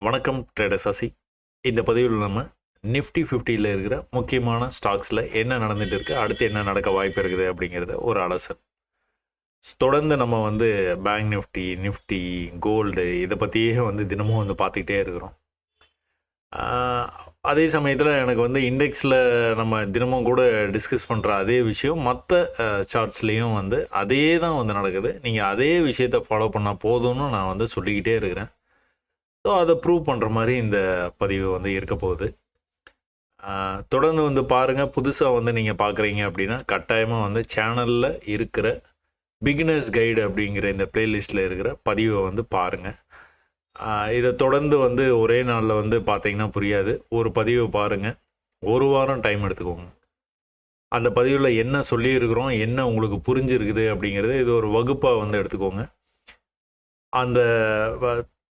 வணக்கம் ட்ரேடர் சசி. இந்த பதிவில் நம்ம நிஃப்டி 50யில் இருக்கிற முக்கியமான ஸ்டாக்ஸில் என்ன நடந்துட்டு இருக்குது, அடுத்து என்ன நடக்க வாய்ப்பு இருக்குது அப்படிங்கிறத ஒரு அலசல். தொடர்ந்து நம்ம பேங்க் நிஃப்டி கோல்டு இதை பற்றியே தினமும் பார்த்துக்கிட்டே இருக்கிறோம். அதே சமயத்தில் எனக்கு இண்டெக்ஸில் நம்ம தினமும் கூட டிஸ்கஸ் பண்ணுற அதே விஷயம் மற்ற சார்ட்ஸ்லேயும் அதே தான் நடக்குது. நீங்கள் அதே விஷயத்தை ஃபாலோ பண்ணால் போதும்னு நான் சொல்லிக்கிட்டே இருக்கிறேன். ஸோ அதை ப்ரூவ் பண்ணுற மாதிரி இந்த பதிவு இருக்க போகுது. தொடர்ந்து பாருங்கள். புதுசாக நீங்கள் பார்க்குறீங்க அப்படின்னா கட்டாயமாக சேனலில் இருக்கிற பிகினர்ஸ் கைடு அப்படிங்கிற இந்த ப்ளேலிஸ்ட்டில் இருக்கிற பதிவை பாருங்கள். இதை தொடர்ந்து ஒரே நாளில் பார்த்தீங்கன்னா புரியாது. ஒரு பதிவை பாருங்கள், ஒரு வாரம் டைம் எடுத்துக்கோங்க. அந்த பதிவில் என்ன சொல்லியிருக்கிறோம், என்ன உங்களுக்கு புரிஞ்சிருக்குது அப்படிங்கிறது இது ஒரு வகுப்பாக எடுத்துக்கோங்க. அந்த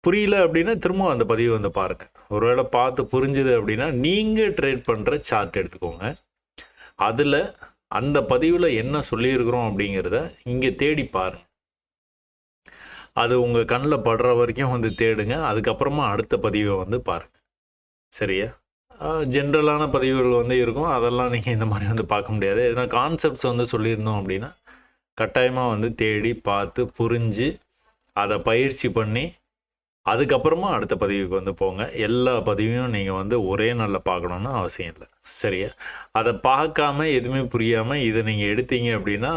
புரியல அப்படின்னா திரும்ப அந்த பதிவை பாருங்கள். ஒருவேளை பார்த்து புரிஞ்சுது அப்படின்னா நீங்கள் ட்ரேட் பண்ணுற சார்ட் எடுத்துக்கோங்க. அதில் அந்த பதிவில் என்ன சொல்லியிருக்கிறோம் அப்படிங்கிறத இங்கே தேடி பாருங்கள். அது உங்கள் கண்ணில் படுற வரைக்கும் தேடுங்க. அதுக்கப்புறமா அடுத்த பதிவை பாருங்கள். சரியா? ஜென்ரலான பதிவுகள் இருக்கும். அதெல்லாம் நீங்கள் இந்த மாதிரி பார்க்க முடியாது. எதனா கான்செப்ட்ஸ் சொல்லியிருந்தோம் அப்படின்னா கட்டாயமாக தேடி பார்த்து புரிஞ்சு அதை பயிற்சி பண்ணி அதுக்கப்புறமா அடுத்த பதிவுக்கு போங்க. எல்லா பதிவையும் நீங்கள் ஒரே நாளில் பார்க்கணுன்னு அவசியம் இல்லை. சரியா? அதை பார்க்காம எதுவுமே புரியாமல் இதை நீங்கள் எடுத்தீங்க அப்படின்னா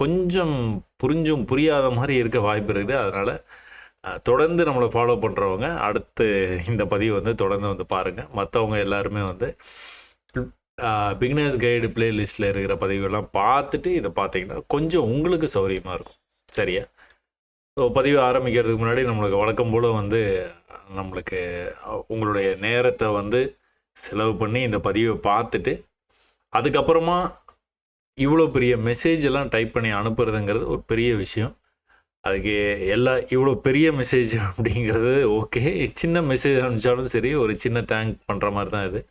கொஞ்சம் புரியாத மாதிரி இருக்க வாய்ப்பு இருக்குது. அதனால் தொடர்ந்து நம்மளை ஃபாலோ பண்ணுறவங்க அடுத்து இந்த பதிவு தொடர்ந்து பாருங்கள். மற்றவங்க எல்லாருமே பிகினர்ஸ் கைடு ப்ளேலிஸ்ட்டில் இருக்கிற பதிவுகள்லாம் பார்த்துட்டு இதை பார்த்தீங்கன்னா கொஞ்சம் உங்களுக்கு சௌகரியமாக இருக்கும். சரியா? ஸோ பதிவு ஆரம்பிக்கிறதுக்கு முன்னாடி நம்மளுக்கு வழக்கம் போல் நம்மளுக்கு உங்களுடைய நேரத்தை செலவு பண்ணி இந்த பதிவை பார்த்துட்டு அதுக்கப்புறமா இவ்வளோ பெரிய மெசேஜ் எல்லாம் டைப் பண்ணி அனுப்புறதுங்கிறது ஒரு பெரிய விஷயம். அதுக்கு இவ்வளோ பெரிய மெசேஜ் அப்படிங்கிறது ஓகே. சின்ன மெசேஜ் அனுப்பிச்சாலும் சரி, ஒரு சின்ன தேங்க் பண்ணுற மாதிரி தான் இது.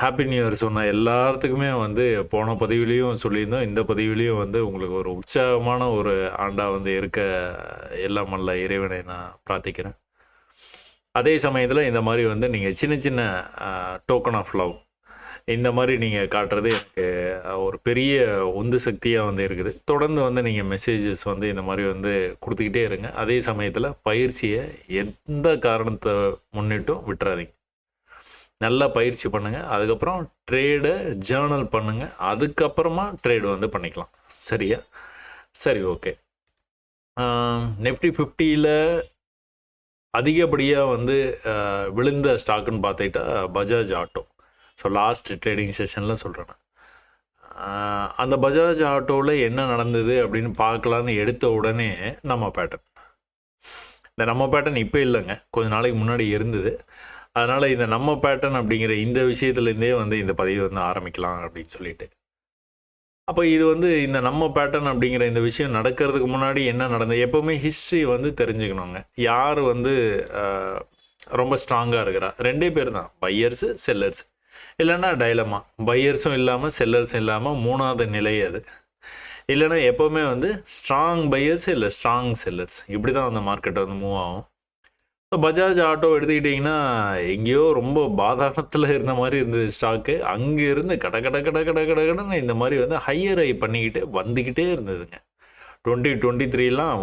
ஹாப்பி நியூ இயர் சொன்ன எல்லாத்துக்குமே போன பதிவுலேயும் சொல்லியிருந்தோம். இந்த பதிவுலேயும் உங்களுக்கு ஒரு உற்சாகமான ஒரு ஆண்டாக இருக்க எல்லாம் வல்ல இறைவனை நான் பிரார்த்திக்கிறேன். அதே சமயத்தில் இந்த மாதிரி நீங்கள் சின்ன சின்ன டோக்கன் ஆஃப் லவ் இந்த மாதிரி நீங்கள் காட்டுறது எனக்கு ஒரு பெரிய உந்து சக்தியாக இருக்குது. தொடர்ந்து நீங்கள் மெசேஜஸ் இந்த மாதிரி கொடுத்துக்கிட்டே இருங்க. அதே சமயத்தில் பயிற்சியை எந்த காரணத்தை முன்னிட்டும் விட்டுறாதீங்க. நல்லா பயிற்சி பண்ணுங்கள். அதுக்கப்புறம் ட்ரேடை ஜேர்னல் பண்ணுங்கள். அதுக்கப்புறமா ட்ரேடு பண்ணிக்கலாம். சரியா? சரி, ஓகே. நிஃப்டி 50யில் அதிகப்படியாக விழுந்த ஸ்டாக்குன்னு பார்த்துக்கிட்டா Bajaj auto. So last trading செஷனில் சொல்கிறேன். அந்த பஜாஜ் ஆட்டோவில் என்ன நடந்தது அப்படின்னு பார்க்கலான்னு எடுத்த உடனே நம்ம பேட்டர்ன். இந்த நம்ம பேட்டர்ன் இப்போ இல்லைங்க, கொஞ்சம் நாளைக்கு முன்னாடி இருந்தது. அதனால் இந்த நம்ம பேட்டர்ன் அப்படிங்கிற இந்த விஷயத்துலேருந்தே இந்த பதிவு ஆரம்பிக்கலாம் அப்படின்னு சொல்லிட்டு. அப்போ இது இந்த நம்ம பேட்டர்ன் அப்படிங்கிற இந்த விஷயம் நடக்கிறதுக்கு முன்னாடி என்ன நடந்தது, எப்போவுமே ஹிஸ்ட்ரி தெரிஞ்சுக்கணுங்க. யார் ரொம்ப ஸ்ட்ராங்காக இருக்கிறா, ரெண்டே பேர் தான், பையர்ஸு செல்லர்ஸ். இல்லைன்னா டைலமா, பையர்ஸும் இல்லாமல் செல்லர்ஸும் இல்லாமல் மூணாவது நிலை அது. இல்லைன்னா எப்போவுமே ஸ்ட்ராங் பையர்ஸ் இல்லை ஸ்ட்ராங் செல்லர்ஸ், இப்படி தான் அந்த மார்க்கெட்டை மூவ் ஆகும். ஸோ பஜாஜ் ஆட்டோ எடுத்துக்கிட்டிங்கன்னா எங்கேயோ ரொம்ப பாதாளத்தில் இருந்த மாதிரி இருந்தது ஸ்டாக்கு. அங்கேருந்து கடன்னு இந்த மாதிரி ஹையர் ஐ பண்ணிக்கிட்டு வந்துக்கிட்டே இருந்ததுங்க. 2023லாம்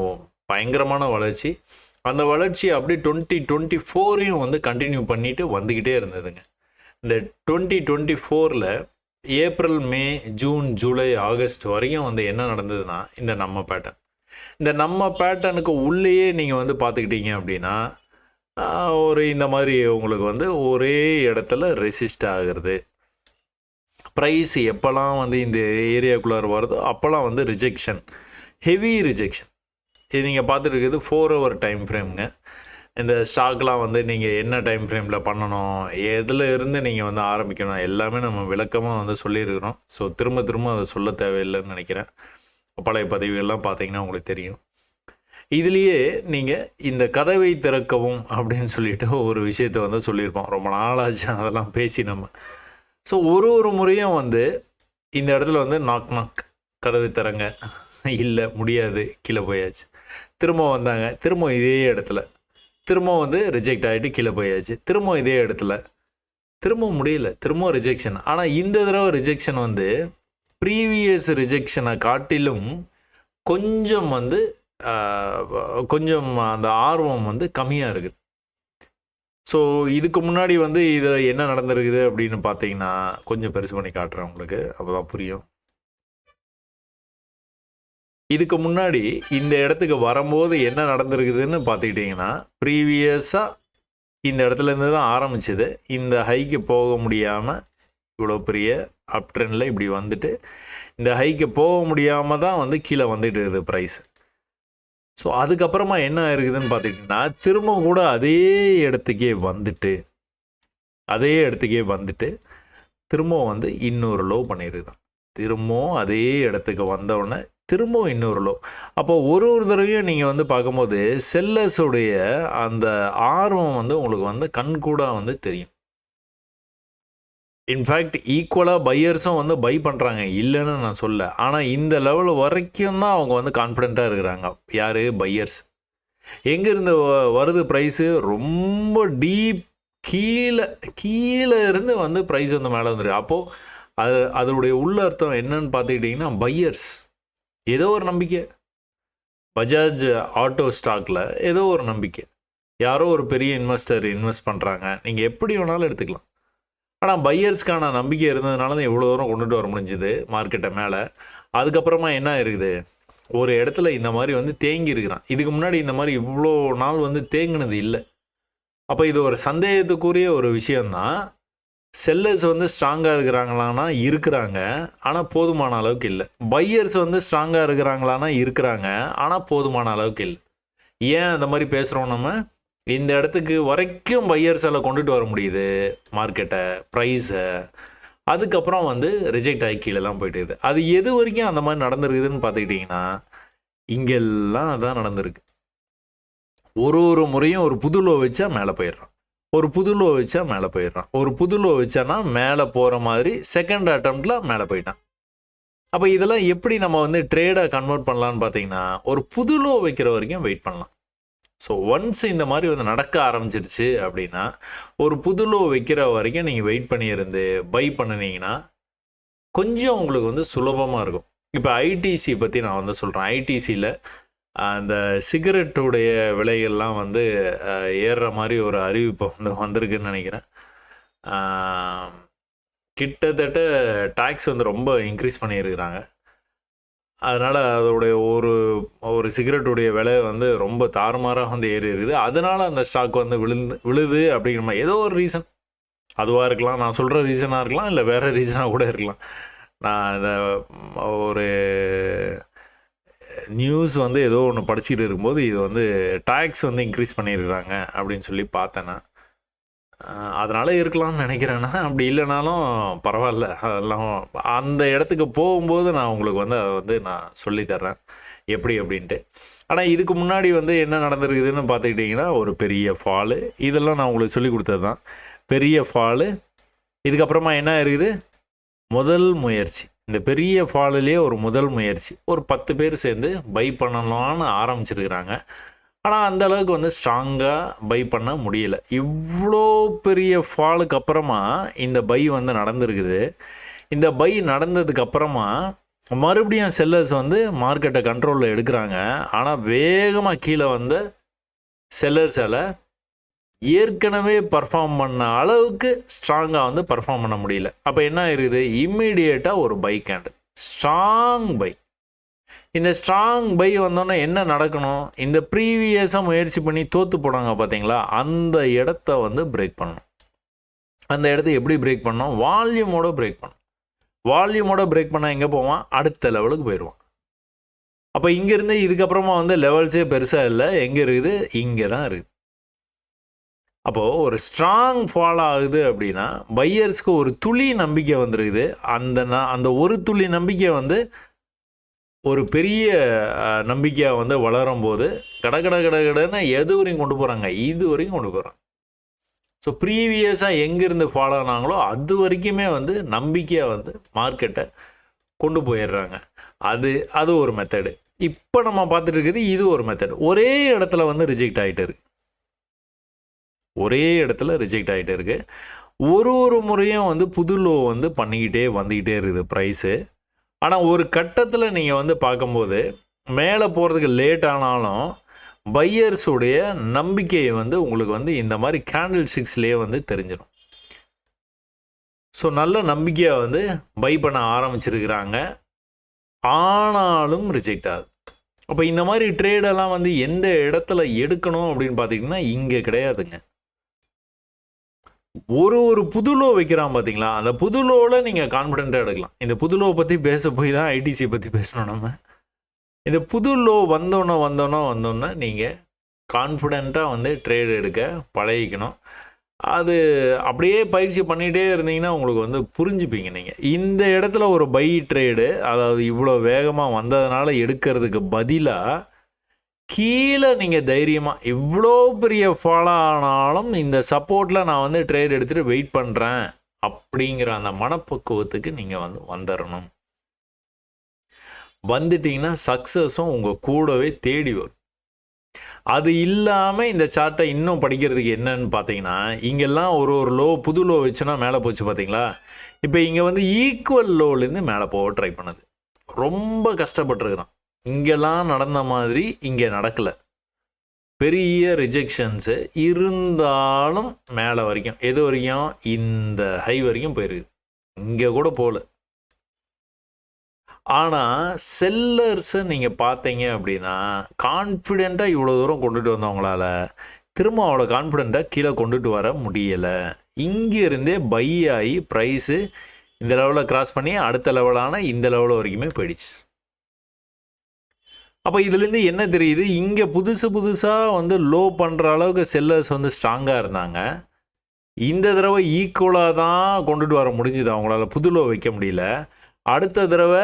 பயங்கரமான வளர்ச்சி. அந்த வளர்ச்சி அப்படியே 2024யும் கண்டினியூ பண்ணிவிட்டு வந்துக்கிட்டே இருந்ததுங்க. இந்த 2024ல் ஏப்ரல், மே, ஜூன், ஜூலை, ஆகஸ்ட் வரையும் என்ன நடந்ததுன்னா இந்த நம்ம பேட்டர்ன். இந்த நம்ம பேட்டர்னுக்கு உள்ளேயே நீங்கள் பார்த்துக்கிட்டீங்க அப்படின்னா ஒரு இந்த மாதிரி உங்களுக்கு ஒரே இடத்துல ரெசிஸ்ட் ஆகிறது. ப்ரைஸ் எப்போல்லாம் இந்த ஏரியாக்குள்ளார வருதோ அப்போல்லாம் ரிஜெக்ஷன், ஹெவி ரிஜெக்ஷன். இது நீங்கள் பார்த்துருக்குது 4 hour டைம் ஃப்ரேம்ங்க. இந்த ஸ்டாக்லாம் நீங்கள் என்ன டைம் ஃப்ரேமில் பண்ணணும், எதில் இருந்து நீங்கள் ஆரம்பிக்கணும், எல்லாமே நம்ம விளக்கமாக சொல்லியிருக்கிறோம். ஸோ திரும்ப அதை சொல்ல தேவையில்லைன்னு நினைக்கிறேன். பழைய பதிவுகள்லாம் பார்த்தீங்கன்னா உங்களுக்கு தெரியும். இதுலேயே நீங்கள் இந்த கதவை திறக்கவும் அப்படின்னு சொல்லிட்டு ஒரு விஷயத்தை சொல்லியிருப்போம். ரொம்ப நாளாச்சு அதெல்லாம் பேசி நம்ம. ஸோ ஒரு முறையும் இந்த இடத்துல நாக் கதவை திறங்க, இல்லை முடியாது, கீழே போயாச்சு. திரும்ப வந்தாங்க, திரும்ப இதே இடத்துல திரும்ப வந்து ரிஜெக்ட் ஆகிட்டு கீழே போயாச்சு. திரும்ப இதே இடத்துல திரும்ப முடியல, திரும்ப ரிஜெக்ஷன். ஆனால் இந்த தடவை ரிஜெக்ஷன் வந்து ப்ரீவியஸ் ரிஜெக்ஷனை காட்டிலும் கொஞ்சம் வந்து கொஞ்சம் அந்த ஆர்வம் வந்து கம்மியாக இருக்குது. ஸோ இதுக்கு முன்னாடி வந்து இதில் என்ன நடந்திருக்குது அப்படின்னு பார்த்தீங்கன்னா, கொஞ்சம் பெருசு பண்ணி காட்டுறேன் உங்களுக்கு, அப்போ தான் புரியும். இதுக்கு முன்னாடி இந்த இடத்துக்கு வரும்போது என்ன நடந்திருக்குதுன்னு பார்த்துக்கிட்டிங்கன்னா, ப்ரீவியஸாக இந்த இடத்துலேருந்து தான் ஆரம்பிச்சது. இந்த ஹைக்கு போக முடியாமல் இவ்வளோ பெரிய அப் ட்ரெண்டில் இப்படி வந்துட்டு, இந்த ஹைக்கு போக முடியாமல் தான் வந்து கீழே வந்துட்டு இருக்குது ப்ரைஸ். ஸோ அதுக்கப்புறமா என்ன இருக்குதுன்னு பார்த்துக்கிட்டிங்கன்னா, திரும்ப கூட அதே இடத்துக்கே வந்துட்டு திரும்பவும் வந்து இன்னொரு லோ பண்ணியிருக்கான். திரும்பவும் அதே இடத்துக்கு வந்தவுடனே திரும்பவும் இன்னொரு லோ. அப்போ ஒரு தடவையும் நீங்கள் வந்து பார்க்கும்போது செல்லர்ஸுடைய அந்த ஆர்வம் வந்து உங்களுக்கு வந்து கண்கூடாக வந்து தெரியும். இன்ஃபேக்ட் ஈக்குவலாக பையர்ஸும் வந்து பை பண்ணுறாங்க, இல்லைன்னு நான் சொல்ல. ஆனால் இந்த லெவல் வரைக்கும் தான் அவங்க வந்து கான்ஃபிடென்ட்டாக இருக்கிறாங்க. யார்? பையர்ஸ். எங்கேருந்து வருது ப்ரைஸு? ரொம்ப டீப் கீழே இருந்து வந்து ப்ரைஸ் வந்து மேலே வந்துருக்கு. அப்போது அதனுடைய உள்ள அர்த்தம் என்னன்னு பார்த்துக்கிட்டிங்கன்னா, பையர்ஸ் ஏதோ ஒரு நம்பிக்கை. பஜாஜ் ஆட்டோ ஸ்டாக்கில் ஏதோ ஒரு நம்பிக்கை, யாரோ ஒரு பெரிய இன்வெஸ்டர் இன்வெஸ்ட் பண்ணுறாங்க. நீங்கள் எப்படி வேணாலும் எடுத்துக்கலாம். ஆனால் பையர்ஸ்க்கான நம்பிக்கை இருந்ததுனால தான் இவ்வளோ தூரம் கொண்டுட்டு வர முடிஞ்சுது மார்க்கெட்டை மேலே. அதுக்கப்புறமா என்ன இருக்குது, ஒரு இடத்துல இந்த மாதிரி வந்து தேங்கி இருக்கிறான். இதுக்கு முன்னாடி இந்த மாதிரி இவ்வளோ நாள் வந்து தேங்கினது இல்லை. அப்போ இது ஒரு சந்தேகத்துக்குரிய ஒரு விஷயந்தான். செல்லர்ஸ் வந்து ஸ்ட்ராங்காக இருக்கிறாங்களான்னா இருக்கிறாங்க, ஆனால் போதுமான அளவுக்கு இல்லை. பையர்ஸ் வந்து ஸ்ட்ராங்காக இருக்கிறாங்களான்னா இருக்கிறாங்க, ஆனால் போதுமான அளவுக்கு இல்லை. ஏன் அந்த மாதிரி பேசுகிறோம்? நம்ம இந்த இடத்துக்கு வரைக்கும் பையர்ஸால் கொண்டுட்டு வர முடியுது மார்க்கெட்டை, ப்ரைஸை. அதுக்கப்புறம் வந்து ரிஜெக்ட் ஆகி கீழே தான் போயிட்டுது. அது எது வரைக்கும் அந்த மாதிரி நடந்துருக்குதுன்னு பார்த்துக்கிட்டிங்கன்னா, இங்கெல்லாம் அதான் நடந்திருக்கு. ஒரு முறையும் ஒரு புது லோ வச்சா மேலே போயிடுறான், ஒரு புது லோ வச்சா மேலே போயிடுறான், ஒரு புது லோ வச்சானா மேலே போகிற மாதிரி செகண்ட் அட்டம்ப்டில் மேலே போயிட்டான். அப்போ இதெல்லாம் எப்படி நம்ம வந்து ட்ரேடாக கன்வெர்ட் பண்ணலான்னு பார்த்தீங்கன்னா, ஒரு புது லோ வைக்கிற வரைக்கும் வெயிட் பண்ணலாம். ஸோ ஒன்ஸ் இந்த மாதிரி வந்து நடக்க ஆரம்பிச்சிருச்சு அப்படின்னா, ஒரு புது லோ வைக்கிற வரைக்கும் நீங்கள் வெயிட் பண்ணியிருந்து பை பண்ணினீங்கன்னா கொஞ்சம் உங்களுக்கு வந்து சுலபமாக இருக்கும். இப்போ ஐடிசி பற்றி நான் வந்து சொல்கிறேன். ஐடிசியில் அந்த சிகரெட்டுடைய விலைகள்லாம் வந்து ஏறுற மாதிரி ஒரு அறிவிப்பு வந்து வந்திருக்குன்னு நினைக்கிறேன். கிட்டத்தட்ட டேக்ஸ் வந்து ரொம்ப இன்க்ரீஸ் பண்ணியிருக்கிறாங்க. அதனால் அதோடைய ஒரு சிகரெட்டுடைய விலை வந்து ரொம்ப தாறுமாறாக வந்து ஏறி இருக்குது. அதனால் அந்த ஸ்டாக் வந்து விழுது அப்படிங்கிற மாதிரி ஏதோ ஒரு ரீசன் அதுவாக இருக்கலாம், நான் சொல்கிற ரீசனாக இருக்கலாம், இல்லை வேறு ரீசனாக கூட இருக்கலாம். நான் இந்த ஒரு நியூஸ் வந்து ஏதோ ஒன்று படிச்சுட்டு இருக்கும்போது இது வந்து டேக்ஸ் வந்து இன்க்ரீஸ் பண்ணியிருக்கிறாங்க அப்படின்னு சொல்லி பார்த்தேன்னா, அதனால் இருக்கலாம்னு நினைக்கிறேன்னா. அப்படி இல்லைனாலும் பரவாயில்ல, அதெல்லாம் அந்த இடத்துக்கு போகும்போது நான் உங்களுக்கு வந்து அதை வந்து நான் சொல்லித்தர்றேன் எப்படி அப்படின்ட்டு. ஆனால் இதுக்கு முன்னாடி வந்து என்ன நடந்திருக்குதுன்னு பார்த்துக்கிட்டிங்கன்னா, ஒரு பெரிய ஃபாலு, இதெல்லாம் நான் உங்களுக்கு சொல்லி கொடுத்தது தான். பெரிய ஃபாலு, இதுக்கப்புறமா என்ன இருக்குது, முதல் முயற்சி. இந்த பெரிய ஃபாலுலேயே ஒரு முதல் முயற்சி, ஒரு 10 பேர் சேர்ந்து பை பண்ணலான்னு ஆரம்பிச்சிருக்கிறாங்க. ஆனால் அந்த அளவுக்கு வந்து ஸ்ட்ராங்காக பை பண்ண முடியல. இவ்வளோ பெரிய ஃபாலுக்கு அப்புறமா இந்த பை வந்து நடந்திருக்குது. இந்த பை நடந்ததுக்கப்புறமா மறுபடியும் செல்லர்ஸ் வந்து மார்க்கெட்டை கண்ட்ரோலில் எடுக்கிறாங்க. ஆனால் வேகமாக கீழே வந்து செல்லர்ஸால் ஏற்கனவே பர்ஃபார்ம் பண்ண அளவுக்கு ஸ்ட்ராங்காக வந்து பர்ஃபார்ம் பண்ண முடியல. அப்போ என்ன ஆயிருக்குது, இம்மீடியேட்டாக ஒரு பை கேண்டில், ஸ்ட்ராங் பை. இந்த ஸ்ட்ராங் பை வந்தோன்னே என்ன நடக்கணும், இந்த ப்ரீவியஸாக முயற்சி பண்ணி தோற்று போனாங்க பார்த்தீங்களா, அந்த இடத்த வந்து பிரேக் பண்ணணும். அந்த இடத்த எப்படி பிரேக் பண்ணணும், வால்யூமோட பிரேக் பண்ணணும். வால்யூமோட பிரேக் பண்ணால் எங்கே போவான், அடுத்த லெவலுக்கு போயிடுவான். அப்போ இங்கேருந்து இதுக்கப்புறமா வந்து லெவல்ஸே பெருசாக இல்லை, எங்கே இருக்குது, இங்கே தான் இருக்குது. அப்போது ஒரு ஸ்ட்ராங் ஃபாலோ ஆகுது அப்படின்னா பையர்ஸ்க்கு ஒரு துளி நம்பிக்கை வந்துருக்குது. அந்த ஒரு துளி நம்பிக்கை வந்து ஒரு பெரிய நம்பிக்கையாக வந்து வளரும் போது கடன்னு எது வரையும் கொண்டு போகிறாங்க, இது வரைக்கும் கொண்டு போகிறாங்க. ஸோ ப்ரீவியஸாக எங்கேருந்து ஃபாலோ ஆனாங்களோ அது வரைக்குமே வந்து நம்பிக்கையாக வந்து மார்க்கெட்டை கொண்டு போயிடுறாங்க. அது ஒரு மெத்தடு. இப்போ நம்ம பார்த்துட்டு இருக்குது இது ஒரு மெத்தட். ஒரே இடத்துல வந்து ரிஜெக்ட் ஆகிட்டு இருக்கு. ஒரே இடத்துல ரிஜெக்ட் ஆகிட்டே இருக்குது. ஒரு முறையும் வந்து புது லோ வந்து பண்ணிக்கிட்டே வந்துக்கிட்டே இருக்குது ப்ரைஸு. ஆனால் ஒரு கட்டத்தில் நீங்கள் வந்து பார்க்கும்போது மேலே போகிறதுக்கு லேட் ஆனாலும் பையர்ஸுடைய நம்பிக்கையை வந்து உங்களுக்கு வந்து இந்த மாதிரி கேண்டில் ஸ்டிக்ஸ்லேயே வந்து தெரிஞ்சிடும். ஸோ நல்ல நம்பிக்கையாக வந்து பை பண்ண ஆரம்பிச்சிருக்கிறாங்க, ஆனாலும் ரிஜெக்ட் ஆகுது. அப்போ இந்த மாதிரி ட்ரேடெல்லாம் வந்து எந்த இடத்துல எடுக்கணும் அப்படின்னு பார்த்தீங்கன்னா இங்கே கிடையாதுங்க. ஒரு புது லோ வைக்கிறான் பார்த்தீங்களா, அந்த புது லோவில் நீங்கள் கான்ஃபிடென்ட்டாக எடுக்கலாம். இந்த புது லோ பற்றி பேச போய் தான் ஐடிசி பற்றி பேசணும் நம்ம. இந்த புது லோ வந்தோன்னே நீங்கள் கான்ஃபிடென்ட்டாக வந்து ட்ரேடு எடுக்க பழகிக்கணும். அது அப்படியே பயிற்சி பண்ணிகிட்டே இருந்தீங்கன்னா உங்களுக்கு வந்து புரிஞ்சுப்பீங்க. நீங்கள் இந்த இடத்துல ஒரு பை ட்ரேடு, அதாவது இவ்வளோ வேகமாக வந்ததுனால எடுக்கிறதுக்கு பதிலாக கீழே நீங்கள் தைரியமாக இவ்வளோ பெரிய ஃபாலோ ஆனாலும் இந்த சப்போர்ட்டில் நான் வந்து ட்ரேட் எடுத்துகிட்டு வெயிட் பண்ணுறேன் அப்படிங்கிற அந்த மனப்பக்குவத்துக்கு நீங்கள் வந்து வந்துடணும். வந்துட்டிங்கன்னா சக்ஸஸும் உங்கள் கூடவே தேடி வரும். அது இல்லாமல் இந்த சார்ட்டை இன்னும் படிக்கிறதுக்கு என்னன்னு பார்த்தீங்கன்னா, இங்கெல்லாம் ஒரு லோ புது லோ வச்சுன்னா மேலே போச்சு பார்த்தீங்களா, இப்போ இங்கே வந்து ஈக்குவல் லோலேருந்து மேலே போக ட்ரை பண்ணுது. ரொம்ப கஷ்டப்பட்டுருக்குறான். இங்கெல்லாம் நடந்த மாதிரி இங்கே நடக்கலை. பெரிய ரிஜெக்ஷன்ஸு இருந்தாலும் மேலே வரைக்கும், எது வரைக்கும், இந்த ஹை வரைக்கும் போயிருக்குது. இங்கே கூட போகல. ஆனால் செல்லர்ஸை நீங்கள் பார்த்தீங்க அப்படின்னா கான்ஃபிடெண்ட்டாக இவ்வளோ தூரம் கொண்டுட்டு வந்தவங்களால திரும்ப அவ்வளோ கான்ஃபிடெண்ட்டாக கீழே கொண்டுட்டு வர முடியலை. இங்கேருந்தே பை ஆகி ப்ரைஸு இந்த லெவலில் கிராஸ் பண்ணி அடுத்த லெவலான இந்த லெவல் வரைக்குமே போயிடுச்சு. அப்போ இதுலேருந்து என்ன தெரியுது, இங்கே புதுசாக வந்து லோ பண்ணுற அளவுக்கு செல்லர்ஸ் வந்து ஸ்ட்ராங்காக இருந்தாங்க. இந்த தடவை ஈக்குவலாக தான் கொண்டுட்டு வர முடிஞ்சுது, அவங்களால புது லோ வைக்க முடியல. அடுத்த தடவை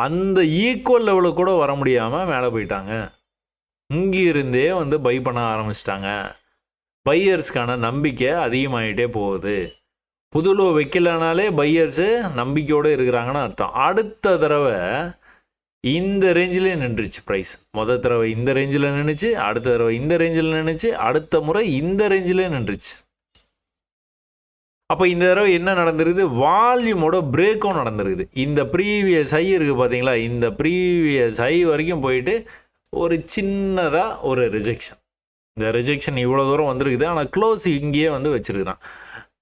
அந்த ஈக்குவல் லெவலுக்கு கூட வர முடியாமல் மேலே போயிட்டாங்க. இங்கிருந்தே வந்து பை பண்ண ஆரம்பிச்சிட்டாங்க. பையர்ஸ்க்கான நம்பிக்கை அதிகமாகிட்டே போகுது. புது லோ வைக்கலனாலே பையர்ஸு நம்பிக்கையோடு இருக்கிறாங்கன்னு அர்த்தம். அடுத்த தடவை இந்த ரேஞ்சிலே நின்றுச்சு ப்ரைஸ். முதல் தடவை இந்த ரேஞ்சில் நின்றுச்சு, அடுத்த தடவை இந்த ரேஞ்சில் நின்றுச்சு, அடுத்த முறை இந்த ரேஞ்சிலே நின்றுச்சு. அப்போ இந்த தடவை என்ன நடந்திருக்குது, வால்யூமோட பிரேக்கும் நடந்திருக்குது. இந்த ப்ரீவியஸ் ஹை இருக்குது பார்த்தீங்களா, இந்த ப்ரீவியஸ் ஹை வரைக்கும் போயிட்டு ஒரு சின்னதாக ஒரு ரிஜெக்ஷன். இந்த ரிஜெக்ஷன் இவ்வளோ தூரம் வந்திருக்குது, ஆனால் க்ளோஸ் இங்கேயே வந்து வச்சுருக்குறான்.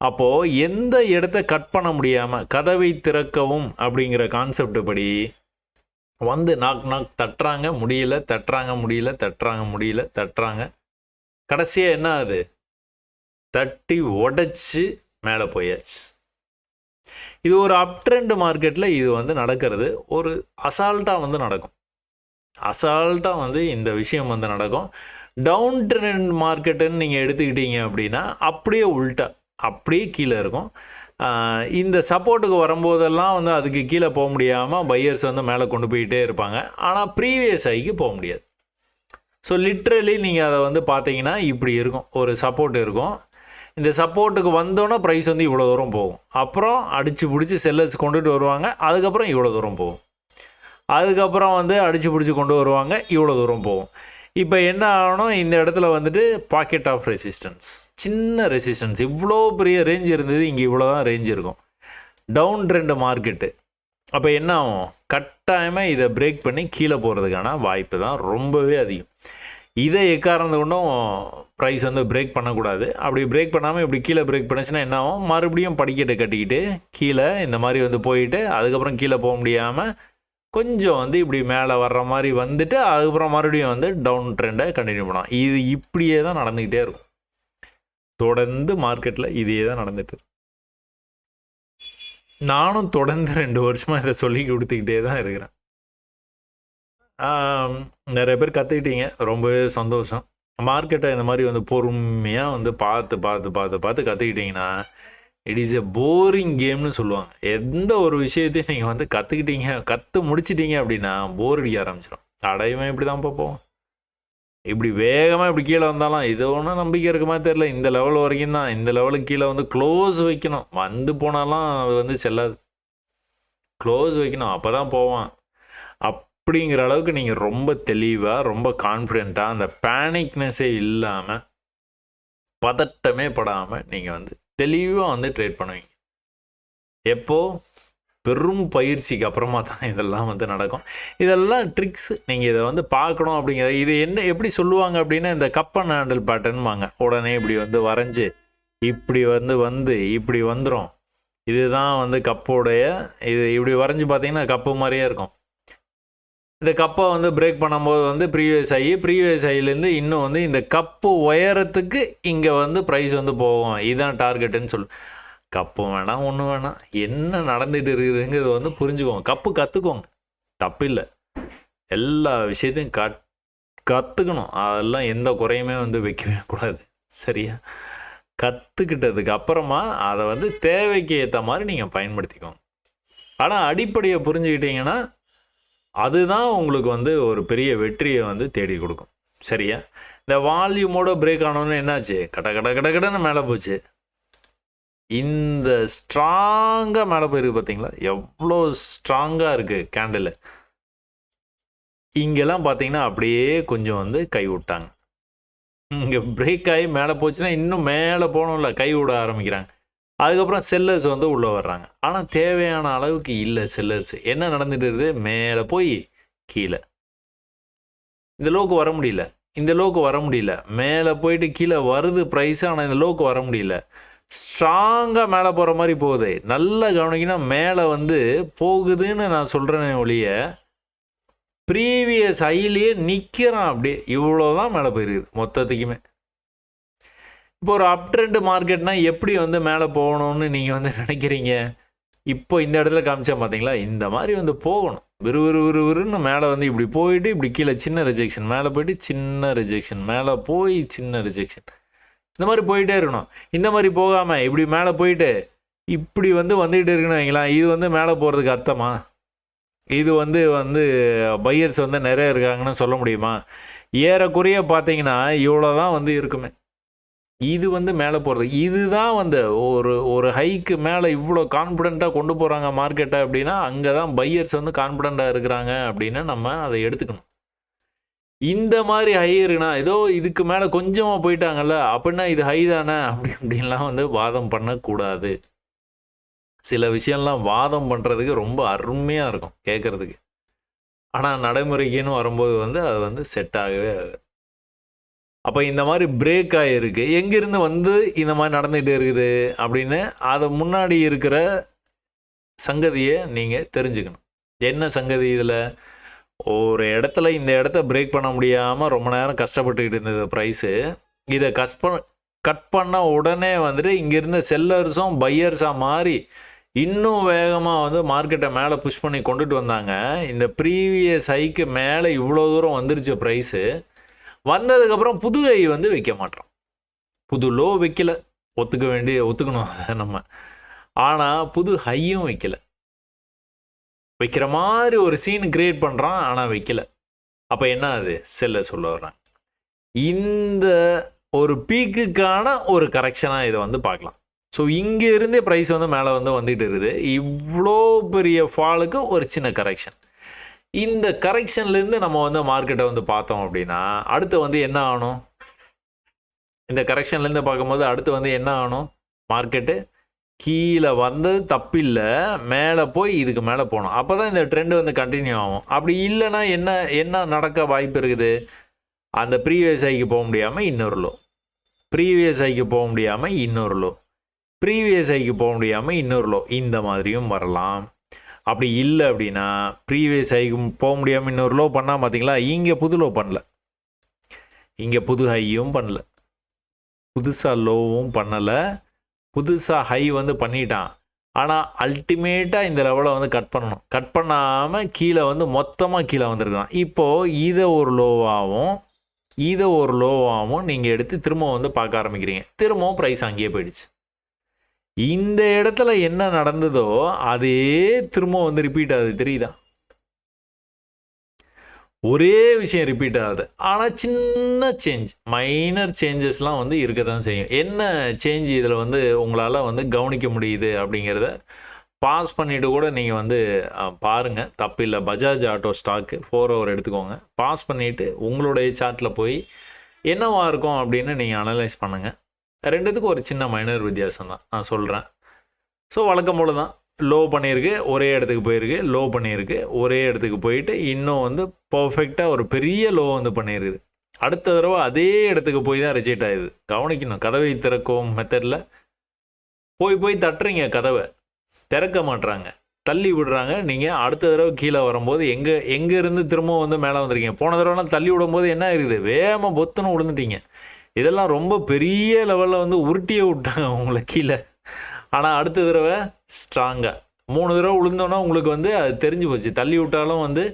அப்போது எந்த இடத்த கட் பண்ண முடியாமல் கதவை திறக்கவும் அப்படிங்கிற கான்செப்ட் படி வந்து நாக் தட்டுறாங்க, முடியல, தட்டுறாங்க. கடைசியாக என்ன ஆகுது, தட்டி உடச்சி மேலே போயாச்சு. இது ஒரு அப் ட்ரெண்ட் மார்க்கெட்டில் இது வந்து நடக்கிறது ஒரு அசால்ட்டாக வந்து நடக்கும். அசால்ட்டாக வந்து இந்த விஷயம் வந்து நடக்கும். டவுன் ட்ரெண்ட் மார்க்கெட்டுன்னு நீங்கள் எடுத்துக்கிட்டீங்க அப்படின்னா அப்படியே உள்ட்டா, அப்படியே கீழே இருக்கும். இந்த சப்போர்ட்டுக்கு வரும்போதெல்லாம் வந்து அதுக்கு கீழே போக முடியாமல் பையர்ஸ் வந்து மேலே கொண்டு போயிட்டே இருப்பாங்க. ஆனால் ப்ரீவியஸ் ஹைக்கு போக முடியாது. ஸோ லிட்ரலி நீங்கள் அதை வந்து பார்த்தீங்கன்னா இப்படி இருக்கும், ஒரு சப்போர்ட் இருக்கும். இந்த சப்போர்ட்டுக்கு வந்தோன்னே ப்ரைஸ் வந்து இவ்வளோ தூரம் போகும். அப்புறம் அடித்து பிடிச்சி செல்லர்ஸ் கொண்டுட்டு வருவாங்க, அதுக்கப்புறம் இவ்வளோ தூரம் போகும். அதுக்கப்புறம் வந்து அடித்து பிடிச்சி கொண்டு வருவாங்க, இவ்வளோ தூரம் போகும். இப்போ என்ன ஆகணும், இந்த இடத்துல வந்துட்டு பாக்கெட் ஆஃப் ரெசிஸ்டன்ஸ், சின்ன ரெசிஸ்டன்ஸ். இவ்வளோ பெரிய ரேஞ்ச் இருந்தது, இங்கே இவ்வளோ தான் ரேஞ்ச் இருக்கும். Down trend market. அப்போ என்ன ஆகும், கட்டாயமாக இதை பிரேக் பண்ணி கீழே போகிறதுக்கான வாய்ப்பு தான் ரொம்பவே அதிகம். இதை எக்காரணத்தை கொண்டும் ப்ரைஸ் வந்து பிரேக் பண்ணக்கூடாது. அப்படி பிரேக் பண்ணாமல் இப்படி கீழே பிரேக் பண்ணிச்சுன்னா என்ன ஆகும், மறுபடியும் படிக்கட்டை கட்டிக்கிட்டு கீழே இந்த மாதிரி வந்து போயிட்டு அதுக்கப்புறம் கீழே போக முடியாமல் கொஞ்சம் வந்து இப்படி மேலே வர்ற மாதிரி வந்துட்டு அதுக்கப்புறம் மறுபடியும் வந்து டவுன் ட்ரெண்டை கண்டினியூ பண்ணலாம். இது இப்படியே தான் நடந்துக்கிட்டே இருக்கும். தொடர்ந்து மார்க்கெட்டில் இதே தான் நடந்துட்டு. நானும் தொடர்ந்து 2 வருஷமாக இதை சொல்லி கொடுத்துக்கிட்டே தான் இருக்கிறேன். நிறைய பேர் கற்றுக்கிட்டீங்க, ரொம்பவே சந்தோஷம். மார்க்கெட்டை இந்த மாதிரி வந்து பொறுமையாக வந்து பார்த்து கற்றுக்கிட்டிங்கன்னா இட் இஸ் எ போரிங் கேம்னு சொல்லுவாங்க. எந்த ஒரு விஷயத்தையும் நீங்கள் வந்து கற்று முடிச்சிட்டிங்க அப்படின்னா போர் அடிக்க ஆரம்பிச்சிடும். அடையவே இப்படி தான் பார்ப்போம், இப்படி வேகமாக இப்படி கீழே வந்தாலும் இது ஒன்றும் நம்பிக்கை இருக்குமா தெரியல. இந்த லெவல் வரைக்கும் தான், இந்த லெவலுக்கு கீழே வந்து க்ளோஸ் வைக்கணும். வந்து போனாலும் அது வந்து செல்லாது, க்ளோஸ் வைக்கணும், அப்போ தான் போவான். அப்படிங்கிற அளவுக்கு நீங்கள் ரொம்ப தெளிவாக ரொம்ப கான்ஃபிடெண்ட்டாக அந்த பேனிக்னஸே இல்லாமல் பதட்டமே படாமல் நீங்கள் வந்து தெளிவாக வந்து ட்ரேட் பண்ணுவீங்க. எப்போ பெரும் பயிற்சிக்கு அப்புறமா தான் இதெல்லாம் வந்து நடக்கும். இதெல்லாம் ட்ரிக்ஸ். நீங்கள் இதை வந்து பார்க்கணும் அப்படிங்கிறது. இது என்ன எப்படி சொல்லுவாங்க அப்படின்னா, இந்த கப் அண்ட் ஹேண்டில் பேட்டர்னுவாங்க. உடனே இப்படி வந்து வரைஞ்சி இப்படி வந்து இப்படி வந்துடும். இதுதான் வந்து கப்போடைய இது. இப்படி வரைஞ்சி பார்த்தீங்கன்னா கப்பு மாதிரியே இருக்கும். இந்த கப்பை வந்து பிரேக் பண்ணும்போது வந்து ப்ரீவியஸ் ஐலேருந்து இன்னும் வந்து இந்த கப்பு உயரத்துக்கு இங்கே வந்து ப்ரைஸ் வந்து போகும். இதுதான் டார்கெட்டுன்னு சொல்லு. கப்பும் வேணாம், ஒன்றும் வேணாம், என்ன நடந்துகிட்டு இருக்குதுங்கிறது வந்து புரிஞ்சுக்கோங்க. கப்பு கற்றுக்கோங்க, தப்பில்லை. எல்லா விஷயத்தையும் கற்றுக்கணும். அதெல்லாம் எந்த குறையுமே வந்து வைக்கவே கூடாது. சரியா? கற்றுக்கிட்டதுக்கு அப்புறமா அதை வந்து தேவைக்கு ஏற்ற மாதிரி நீங்கள் பயன்படுத்திக்கோங்க. ஆனால் அடிப்படையை புரிஞ்சுக்கிட்டீங்கன்னா அதுதான் உங்களுக்கு வந்து ஒரு பெரிய வெற்றியை வந்து தேடி கொடுக்கும். சரியா? இந்த வால்யூமோட பிரேக் ஆனோன்னு என்னாச்சு? கடன்னு மேலே போச்சு. இந்த ஸ்ட்ராங்காக மேலே போயிருக்கு பார்த்தீங்களா? எவ்வளோ ஸ்ட்ராங்காக இருக்குது கேண்டில். இங்கெல்லாம் பார்த்தீங்கன்னா அப்படியே கொஞ்சம் வந்து கை விட்டாங்க. இங்கே பிரேக் ஆகி மேலே போச்சுன்னா இன்னும் மேலே போகணும்ல, கை விட ஆரம்பிக்கிறாங்க. அதுக்கப்புறம் செல்லர்ஸ் வந்து உள்ளே வர்றாங்க. ஆனால் தேவையான அளவுக்கு இல்லை செல்லர்ஸ். என்ன நடந்துட்டு இருக்குது? மேலே போய் கீழே இந்த லோக்கு வர முடியல. மேலே போயிட்டு கீழே வருது ப்ரைஸ். ஆனால் இந்த லோக்கு வர முடியல. ஸ்ட்ராங்காக மேலே போகிற மாதிரி போகுது. நல்லா கவனிக்கினா மேலே வந்து போகுதுன்னு நான் சொல்கிறேன் ஒழிய ப்ரீவியஸ் ஹையிலேயே நிற்கிறான். அப்படியே இவ்வளோதான் மேலே போயிருக்குது மொத்தத்துக்குமே. இப்போ ஒரு அப் ட்ரெண்ட் மார்க்கெட்னால் எப்படி வந்து மேலே போகணும்னு நீங்கள் வந்து நினைக்கிறீங்க? இப்போ இந்த இடத்துல காமிச்சா பார்த்தீங்களா? இந்த மாதிரி வந்து போகணும். விறுவிறுன்னு மேலே வந்து இப்படி போயிட்டு இப்படி கீழே சின்ன ரிஜெக்ஷன், மேலே போயிட்டு சின்ன ரிஜெக்ஷன், மேலே போய் சின்ன ரிஜெக்ஷன், இந்த மாதிரி போயிட்டே இருக்கணும். இந்த மாதிரி போகாமல் இப்படி மேலே போயிட்டு இப்படி வந்து வந்துக்கிட்டு இருக்குன்னு வைங்களேன். இது வந்து மேலே போகிறதுக்கு அர்த்தமா? இது வந்து பையர்ஸ் வந்து நிறைய இருக்காங்கன்னு சொல்ல முடியுமா? ஏறக்குறைய பார்த்தீங்கன்னா இவ்வளோ தான் வந்து இருக்குமே. இது வந்து மேலே போகிறது. இதுதான் வந்து ஒரு ஹைக்கு மேலே இவ்வளோ கான்ஃபிடெண்ட்டாக கொண்டு போகிறாங்க மார்க்கெட்டை அப்படின்னா அங்கே தான் பையர்ஸ் வந்து கான்ஃபிடெண்ட்டாக இருக்கிறாங்க அப்படின்னு நம்ம அதை எடுத்துக்கணும். இந்த மாதிரி ஹை இருக்குன்னா ஏதோ இதுக்கு மேலே கொஞ்சமாக போயிட்டாங்கல்ல அப்படின்னா இது ஹை தானே அப்படின்லாம் வந்து வாதம் பண்ணக்கூடாது. சில விஷயம்லாம் வாதம் பண்ணுறதுக்கு ரொம்ப அருமையாக இருக்கும் கேட்குறதுக்கு. ஆனால் நடைமுறைக்குன்னு வரும்போது வந்து அது வந்து செட் ஆகவே ஆகாது. அப்போ இந்த மாதிரி பிரேக் ஆகிருக்கு. எங்கேருந்து வந்து இந்த மாதிரி நடந்துகிட்டே இருக்குது அப்படின்னு அதை முன்னாடி இருக்கிற சங்கதியை நீங்கள் தெரிஞ்சுக்கணும். என்ன சங்கதி? இதில் ஒரு இடத்துல இந்த இடத்த பிரேக் பண்ண முடியாமல் ரொம்ப நேரம் கஷ்டப்பட்டுக்கிட்டு இருந்தது ப்ரைஸு. இதை கட் பண்ண உடனே வந்துட்டு இங்கேருந்த செல்லர்ஸும் பையர்ஸாக மாறி இன்னும் வேகமாக வந்து மார்க்கெட்டை மேலே புஷ் பண்ணி கொண்டுட்டு வந்தாங்க. இந்த ப்ரீவியஸ் ஹைக்கு மேலே இவ்வளோ தூரம் வந்துருச்சு ப்ரைஸு. வந்ததுக்கப்புறம் புது ஹை வந்து வைக்க மாட்டோம். புது லோ வைக்கல, ஒத்துக்கணும் அதை நம்ம. ஆனால் புது ஹையும் வைக்கிற மாதிரி ஒரு சீன் கிரியேட் பண்ணுறான், ஆனால் வைக்கல. அப்போ என்ன அது? செல்ல சொல்ல வர்றாங்க. இந்த ஒரு பீக்குக்கான ஒரு கரெக்ஷனாக இதை வந்து பார்க்கலாம். ஸோ இங்கே இருந்தே ப்ரைஸ் வந்து மேலே வந்துட்டு இருக்குது. இவ்வளோ பெரிய ஃபாலுக்கு ஒரு சின்ன கரெக்ஷன். இந்த கரெக்ஷன்லேருந்து நம்ம வந்து மார்க்கெட்டை வந்து பார்த்தோம் அப்படின்னா அடுத்து வந்து என்ன ஆகணும்? இந்த கரெக்ஷன்லேருந்து பார்க்கும்போது அடுத்து வந்து என்ன ஆகணும்? மார்க்கெட்டு கீழே வந்தது தப்பில்லை, மேலே போய் இதுக்கு மேலே போகணும். அப்போ தான் இந்த ட்ரெண்டு வந்து கண்டினியூ ஆகும். அப்படி இல்லைன்னா என்ன நடக்க வாய்ப்பு இருக்குது? அந்த ப்ரீவியஸ் ஹைக்கு போக முடியாமல் இன்னொரு லோ, ப்ரீவியஸ் ஹைக்கு போக முடியாமல் இன்னொரு லோ, ப்ரீவியஸ் ஹைக்கு போக முடியாமல் இன்னொரு லோ, இந்த மாதிரியும் வரலாம். அப்படி இல்லை அப்படின்னா ப்ரீவியஸ் ஹைக்கு போக முடியாமல் இன்னொரு லோ பண்ணால் பார்த்தீங்களா, இங்கே புது லோ பண்ணல, இங்கே புது ஹையும் பண்ணல, புதுசாக லோவும் பண்ணலை, புதுசாக ஹை வந்து பண்ணிட்டான். ஆனால் அல்டிமேட்டாக இந்த லெவலை வந்து கட் பண்ணணும். கட் பண்ணாமல் கீழே வந்து மொத்தமாக கீழே வந்துருக்கலாம். இப்போது இதை ஒரு லோவாகவும் நீங்கள் எடுத்து திரும்ப வந்து பார்க்க ஆரம்பிக்கிறீங்க. திரும்பவும் ப்ரைஸ் அங்கேயே போயிடுச்சு. இந்த இடத்துல என்ன நடந்ததோ அதே திரும்ப வந்து ரிப்பீட் ஆகுது. தெரியுதா? ஒரே விஷயம் ரிப்பீட் ஆகுது. ஆனால் சின்ன சேஞ்ச், மைனர் சேஞ்சஸ்லாம் வந்து இருக்க தான் செய்யும். என்ன சேஞ்ச் இதில் வந்து உங்களால் வந்து கவனிக்க முடியுது அப்படிங்கிறத பாஸ் பண்ணிவிட்டு கூட நீங்கள் வந்து பாருங்கள், தப்பில்லை. பஜாஜ் ஆட்டோ ஸ்டாக்கு 4 hour எடுத்துக்கோங்க. பாஸ் பண்ணிவிட்டு உங்களுடைய சார்ட்டில் போய் என்னவா இருக்கும் அப்படின்னு நீங்கள் அனலைஸ் பண்ணுங்கள். ரெண்டுத்துக்கும் ஒரு சின்ன மைனர் வித்தியாசம் தான் நான் சொல்கிறேன். ஸோ வழக்கம் போல் தான் லோ பண்ணியிருக்கு, ஒரே இடத்துக்கு போயிருக்கு, லோ பண்ணியிருக்கு, ஒரே இடத்துக்கு போயிட்டு இன்னும் வந்து பர்ஃபெக்டாக ஒரு பெரிய லோ வந்து பண்ணியிருக்குது. அடுத்த தடவை அதே இடத்துக்கு போய் தான் ரிஜெக்ட் ஆகுது. கவனிக்கணும், கதவை திறக்கும் மெத்தடில் போய் தட்டுறீங்க, கதவை திறக்க மாட்டுறாங்க, தள்ளி விடுறாங்க. நீங்கள் அடுத்த தடவை கீழே வரும்போது எங்கே இருந்து திரும்ப வந்து மேலே வந்துருக்கீங்க. போன தடவைலாம் தள்ளி விடும்போது என்ன இருக்குது, வேகமாக பொத்துன்னு விழுந்துட்டீங்க. இதெல்லாம் ரொம்ப பெரிய லெவலில் வந்து உருட்டியே விட்டாங்க உங்களை கீழே. ஆனால் அடுத்த தடவை ஸ்ட்ராங்காக 3 தடவை விழுந்தோன்னா உங்களுக்கு வந்து அது தெரிஞ்சு போச்சு. தள்ளி விட்டாலும் வந்து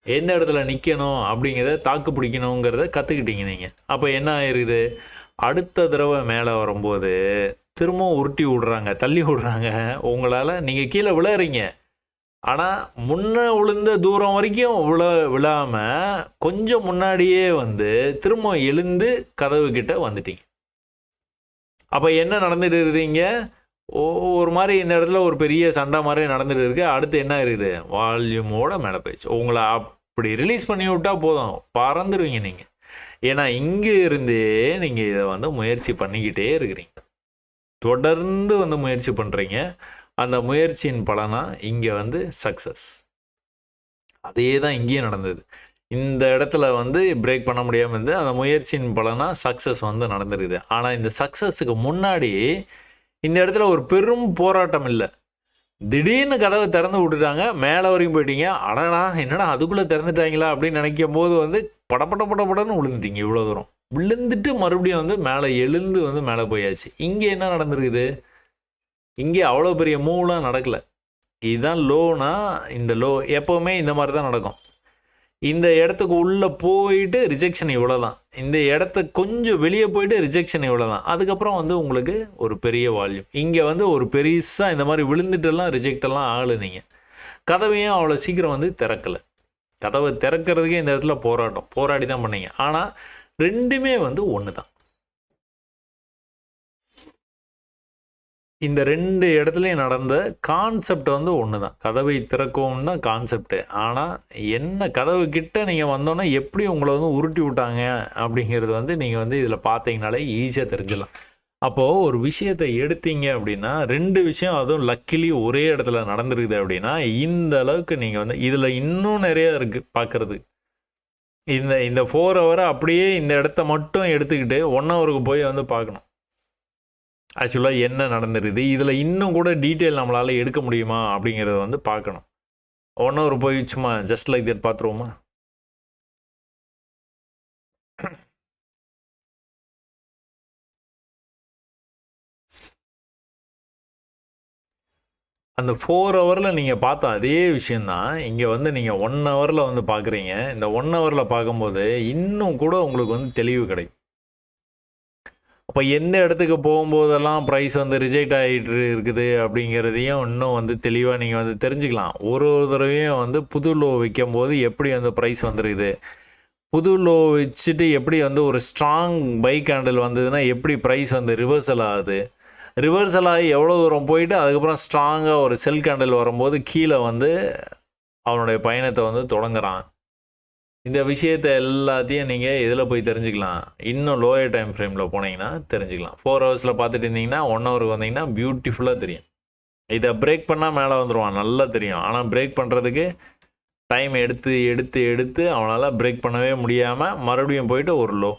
எந்த இடத்துல நிற்கணும் அப்படிங்கிறத தாக்கு பிடிக்கணுங்கிறத கற்றுக்கிட்டீங்க நீங்கள். அப்போ என்ன ஆயிடுது, அடுத்த தடவை மேலே வரும்போது திரும்பவும் உருட்டி விடுறாங்க, தள்ளி விடுறாங்க. உங்களால் நீங்கள் கீழே விழுறீங்க, ஆனால் முன்ன விழுந்த தூரம் வரைக்கும் விழாமல் கொஞ்சம் முன்னாடியே வந்து திரும்ப எழுந்து கதவு கிட்ட வந்துட்டீங்க. அப்போ என்ன நடந்துட்டு இருக்குதுங்க, ஒரு மாதிரி இந்த இடத்துல ஒரு பெரிய சண்டை மாதிரி நடந்துட்டு இருக்கு. அடுத்து என்ன இருக்குது, வால்யூமோட மேலே போயிடுச்சு. உங்களை அப்படி ரிலீஸ் பண்ணி விட்டால் போதும், பறந்துடுவீங்க நீங்கள். ஏன்னா இங்கே இருந்தே நீங்கள் இதை வந்து முயற்சி பண்ணிக்கிட்டே இருக்கிறீங்க, தொடர்ந்து வந்து முயற்சி பண்ணுறீங்க. அந்த முயற்சியின் பலனாக இங்கே வந்து சக்ஸஸ். அதே தான் இங்கேயும் நடந்தது. இந்த இடத்துல வந்து பிரேக் பண்ண முடியாமல் இருந்து அந்த முயற்சியின் பலனாக சக்ஸஸ் வந்து நடந்துருக்குது. ஆனால் இந்த சக்ஸஸுக்கு முன்னாடி இந்த இடத்துல ஒரு பெரும் போராட்டம் இல்லை. திடீர்னு கதவை திறந்து விட்டுட்டாங்க, மேலே வரைக்கும் போயிட்டீங்க. அடடா என்னடா அதுக்குள்ளே திறந்துட்டாங்களா அப்படின்னு நினைக்கும் போது வந்து படப்படன்னு விழுந்துட்டீங்க. இவ்வளோ தூரம் விழுந்துட்டு மறுபடியும் வந்து மேலே எழுந்து வந்து மேலே போயாச்சு. இங்கே என்ன நடந்துருக்குது, இங்கே அவ்வளோ பெரிய மூவ்லாம் நடக்கலை. இதுதான் லோனா, இந்த லோ எப்போவுமே இந்த மாதிரி தான் நடக்கும். இந்த இடத்துக்கு உள்ளே போயிட்டு ரிஜெக்ஷன் இவ்வளோ தான், இந்த இடத்த கொஞ்சம் வெளியே போயிட்டு ரிஜெக்ஷன் இவ்வளோ தான். அதுக்கப்புறம் வந்து உங்களுக்கு ஒரு பெரிய வால்யூம். இங்கே வந்து ஒரு பெருசாக இந்த மாதிரி விழுந்துட்டெல்லாம் ரிஜெக்டெல்லாம் ஆகலை. நீங்கள் கதவையும் அவ்வளோ சீக்கிரம் வந்து திறக்கலை. கதவை திறக்கிறதுக்கே இந்த இடத்துல போராடி தான் பண்ணீங்க. ஆனால் ரெண்டுமே வந்து ஒன்று தான். இந்த 2 இடத்துலையும் நடந்த கான்செப்ட் வந்து ஒன்று தான். கதவை திறக்கவும் தான் கான்செப்டு. ஆனால் என்ன கதவு கிட்ட நீங்கள் வந்தோன்னா எப்படி உங்களை வந்து உருட்டி விட்டாங்க அப்படிங்கிறது வந்து நீங்கள் வந்து இதில் பார்த்தீங்கனாலே ஈஸியாக தெரிஞ்சிடலாம். அப்போது ஒரு விஷயத்தை எடுத்தீங்க அப்படின்னா 2 விஷயம் அதுவும் லக்கிலி ஒரே இடத்துல நடந்துருக்குது அப்படின்னா இந்த அளவுக்கு நீங்கள் வந்து இதில் இன்னும் நிறையா இருக்குது பார்க்குறது. இந்த 4 ஹவரை அப்படியே இந்த இடத்த மட்டும் எடுத்துக்கிட்டு 1 ஹவருக்கு போய் வந்து பார்க்கணும் ஆக்சுவலாக என்ன நடந்துருக்குது. இதில் இன்னும் கூட டீட்டெயில் நம்மளால் எடுக்க முடியுமா அப்படிங்கிறத வந்து பார்க்கணும். 1 ஹவர் போய் சும்மா ஜஸ்ட் லைக் தட் பார்த்துருவோமா. அந்த 4 ஹவரில் நீங்கள் பார்த்த அதே விஷயந்தான் இங்கே வந்து நீங்கள் 1 ஹவரில் வந்து பார்க்குறீங்க. இந்த 1 ஹவரில் பார்க்கும்போது இன்னும் கூட உங்களுக்கு வந்து தெளிவு கிடைக்கும். அப்போ எந்த இடத்துக்கு போகும்போதெல்லாம் ப்ரைஸ் வந்து ரிஜெக்ட் ஆகிட்டு இருக்குது அப்படிங்கிறதையும் இன்னும் வந்து தெளிவாக நீங்கள் வந்து தெரிஞ்சுக்கலாம். ஒரு தடவையும் வந்து புது லோ வைக்கும்போது எப்படி வந்து ப்ரைஸ் வந்துருக்குது, புது லோ வச்சுட்டு எப்படி வந்து ஒரு ஸ்ட்ராங் பை கேண்டில் வந்ததுன்னா எப்படி ப்ரைஸ் வந்து ரிவர்சல் ஆகுது, ரிவர்சல் ஆகி எவ்வளோ தூரம் போயிட்டு அதுக்கப்புறம் ஸ்ட்ராங்காக ஒரு செல் கேண்டில் வரும்போது கீழே வந்து அவனுடைய பயணத்தை வந்து தொடங்குறான். இந்த விஷயத்தை எல்லாத்தையும் நீங்கள் இதில் போய் தெரிஞ்சுக்கலாம். இன்னும் லோயர் டைம் ஃப்ரேமில் போனீங்கன்னா தெரிஞ்சுக்கலாம். 4 ஹவர்ஸில் பார்த்துட்டு இருந்தீங்கன்னா 1 ஹவருக்கு வந்தீங்கன்னா பியூட்டிஃபுல்லாக தெரியும். இதை பிரேக் பண்ணால் மேலே வந்துடுவான், நல்லா தெரியும். ஆனால் பிரேக் பண்ணுறதுக்கு டைம் எடுத்து அவனால் பிரேக் பண்ணவே முடியாமல் மறுபடியும் போயிட்டு ஒரு லோ,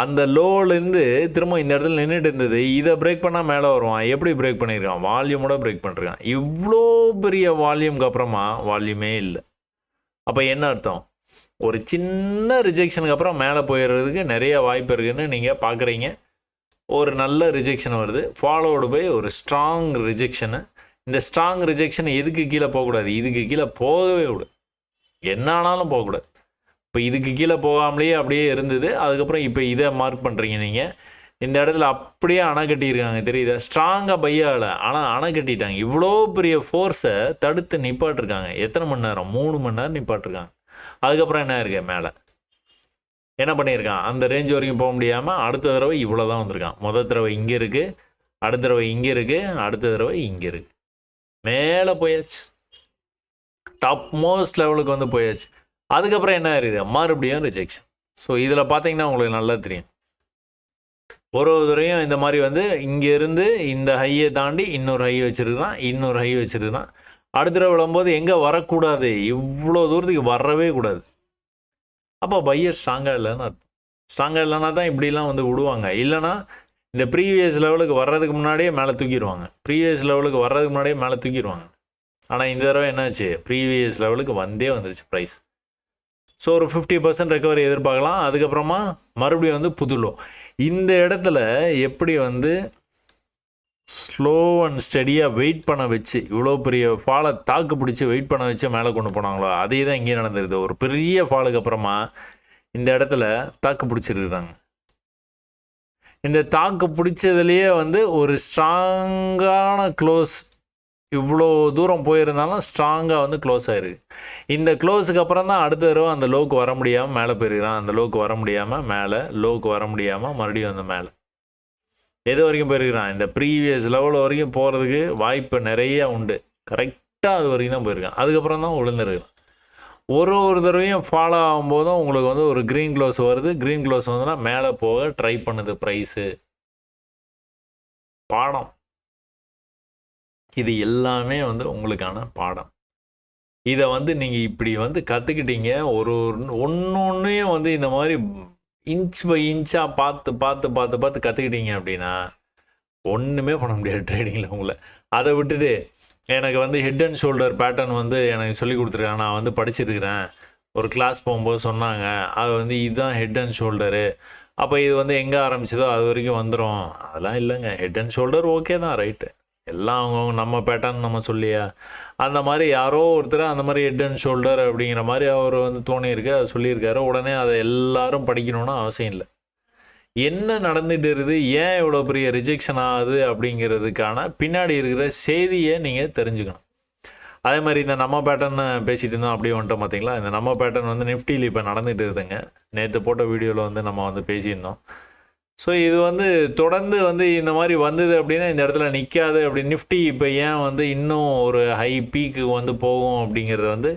அந்த லோலேருந்து திரும்ப இந்த இடத்துல நின்றுட்டு இருந்தது. இதை பிரேக் பண்ணால் மேலே வருவான். எப்படி பிரேக் பண்ணியிருக்கான், வால்யூமோட பிரேக் பண்ணிருக்கான். இவ்வளோ பெரிய வால்யூமுக்கு அப்புறமா வால்யூமே இல்லை. அப்போ என்ன அர்த்தம், ஒரு சின்ன ரிஜெக்ஷனுக்கு அப்புறம் மேலே போயிடுறதுக்கு நிறைய வாய்ப்பு இருக்குதுன்னு நீங்கள் பார்க்குறீங்க. ஒரு நல்ல ரிஜெக்ஷன் வருது, ஃபாலோடு பை ஒரு ஸ்ட்ராங் ரிஜெக்ஷனு. இந்த ஸ்ட்ராங் ரிஜெக்ஷன் எதுக்கு கீழே போகக்கூடாது, இதுக்கு கீழே போகவே விடாது, என்ன ஆனாலும் போகக்கூடாது. இப்போ இதுக்கு கீழே போகாமலேயே அப்படியே இருந்தது. அதுக்கப்புறம் இப்போ இதை மார்க் பண்ணுறீங்க நீங்கள். இந்த இடத்துல அப்படியே அணை கட்டியிருக்காங்க, தெரியுதா, ஸ்ட்ராங்காக பையால் ஆனால் அணை கட்டிட்டாங்க. இவ்வளோ பெரிய ஃபோர்ஸை தடுத்து நிப்பாட்டிருக்காங்க. எத்தனை மணி நேரம், 3 மணி நேரம் நிப்பாட்டிருக்காங்க. அதுக்கப்புறம் என்ன இருக்கு, மேலே என்ன பண்ணியிருக்கான், அந்த ரேஞ்ச் வரைக்கும் போக முடியாமல் அடுத்த தடவை இவ்வளோ தான் வந்திருக்கான். முதல் தடவை இங்கே இருக்குது, அடுத்த தடவை இங்கே இருக்குது, அடுத்த தடவை இங்கே இருக்குது, மேலே போயாச்சு, டாப் மோஸ்ட் லெவலுக்கு வந்து போயாச்சு. அதுக்கப்புறம் என்ன இருக்குது, மறுபடியும் ரிஜெக்ஷன். ஸோ இதில் பார்த்தீங்கன்னா உங்களுக்கு நல்லா தெரியும். ஒரு தடவையும் இந்த மாதிரி வந்து இங்கேருந்து இந்த ஹையை தாண்டி இன்னொரு ஹை வச்சுருக்கிறான், இன்னொரு ஹை வச்சுருக்கிறான். அடுத்த தடவை விழும்போது எங்கே வரக்கூடாது, இவ்வளோ தூரத்துக்கு வரவே கூடாது. அப்போ பையர் ஸ்ட்ராங்காக இல்லைன்னு அர்த்தம். ஸ்ட்ராங்காக இல்லைன்னா தான் இப்படிலாம் வந்து விடுவாங்க. இல்லைனா இந்த ப்ரீவியஸ் லெவலுக்கு வர்றதுக்கு முன்னாடியே மேலே தூக்கிடுவாங்க. ப்ரீவியஸ் லெவலுக்கு வர்றதுக்கு முன்னாடியே மேலே தூக்கிடுவாங்க. ஆனால் இந்த தடவை என்னாச்சு, ப்ரீவியஸ் லெவலுக்கு வந்துருச்சு ப்ரைஸ். ஸோ ஒரு 50% ரெக்கவரி எதிர்பார்க்கலாம். அதுக்கப்புறமா மறுபடியும் வந்து புது லோ. இந்த இடத்துல எப்படி வந்து ஸ்லோ அண்ட் ஸ்டடியாக வெயிட் பண்ண வச்சு இவ்வளோ பெரிய ஃபாலை தாக்கு பிடிச்சி வெயிட் பண்ண வச்சு மேலே கொண்டு போனாங்களோ அதே தான் இங்கே நடந்துருது. ஒரு பெரிய ஃபாலுக்கு அப்புறமா இந்த இடத்துல தாக்கு பிடிச்சிருக்கிறாங்க. இந்த தாக்கு பிடிச்சதுலேயே வந்து ஒரு ஸ்ட்ராங்கான க்ளோஸ், இவ்வளோ தூரம் போயிருந்தாலும் ஸ்ட்ராங்காக வந்து க்ளோஸ் ஆகிருக்கு. இந்த க்ளோஸுக்கு அப்புறம் தான் அடுத்த தடவை அந்த லோவுக்கு வர முடியாமல் மேலே போயிருக்கிறான். அந்த லோவுக்கு வர முடியாமல் மேலே, லோவுக்கு வர முடியாமல் மறுபடியும் வந்து மேலே எது வரைக்கும் போயிருக்கிறான், இந்த ப்ரீவியஸ் லெவல் வரைக்கும் போகிறதுக்கு வாய்ப்பு நிறைய உண்டு. கரெக்டாக அது வரைக்கும் தான் போயிருக்கான். அதுக்கப்புறம் தான் விழுந்துருக்கான். ஒரு தடவையும் ஃபாலோ ஆகும்போதும் உங்களுக்கு வந்து ஒரு க்ரீன் க்ளோஸ் வருது. க்ரீன் க்ளோஸ் வந்துன்னா மேலே போக ட்ரை பண்ணுது ப்ரைஸு. பாடம் இது எல்லாமே வந்து உங்களுக்கான பாடம். இதை வந்து நீங்கள் இப்படி வந்து கற்றுக்கிட்டீங்க. ஒன்றையும் வந்து இந்த மாதிரி இன்ச் பை இன்ச்சாக பார்த்து கற்றுக்கிட்டீங்க அப்படின்னா ஒன்றுமே பண்ண முடியாது ட்ரேடிங்கில் உங்களை. அதை விட்டுட்டு எனக்கு வந்து ஹெட் அண்ட் ஷோல்டர் பேட்டர்ன் வந்து எனக்கு சொல்லி கொடுத்துருக்காங்க, நான் வந்து படிச்சிருக்கிறேன், ஒரு கிளாஸ் போகும்போது சொன்னாங்க, அது வந்து இதுதான் ஹெட் அண்ட் ஷோல்டரு, அப்போ இது வந்து எங்கே ஆரம்பிச்சதோ அது வரைக்கும் வந்துடும். அதெல்லாம் இல்லைங்க. ஹெட் அண்ட் ஷோல்டர் ஓகே தான், ரைட்டு, எல்லாம் அவங்கவுங்க நம்ம பேட்டர்ன் நம்ம சொல்லியா, அந்த மாதிரி யாரோ ஒருத்தர் அந்த மாதிரி ஹெட் அண்ட் ஷோல்டர் அப்படிங்கிற மாதிரி அவர் வந்து தோணியிருக்கு, அது சொல்லியிருக்காரு. உடனே அதை எல்லாரும் படிக்கணும்னு அவசியம் இல்லை. என்ன நடந்துகிட்டு இருக்குது, ஏன் இவ்வளோ பெரிய ரிஜெக்ஷன் ஆகுது அப்படிங்கிறதுக்கான பின்னாடி இருக்கிற செய்தியை நீங்கள் தெரிஞ்சுக்கணும். அதே மாதிரி இந்த நம்ம பேட்டர்ன் பேசிகிட்டு இருந்தோம், அப்படியே வந்துட்டோம் பார்த்தீங்களா. இந்த நம்ம பேட்டர்ன் வந்து நிஃப்டியில் இப்போ நடந்துகிட்டு இருக்குதுங்க. நேற்று போட்ட வீடியோவில் வந்து நம்ம வந்து பேசியிருந்தோம். ஸோ இது வந்து தொடர்ந்து வந்து இந்த மாதிரி வந்தது அப்படின்னா இந்த இடத்துல நிற்காது. அப்படி நிஃப்டி இப்போ ஏன் வந்து இன்னும் ஒரு ஹை பீக்கு வந்து போகும் அப்படிங்கிறது வந்து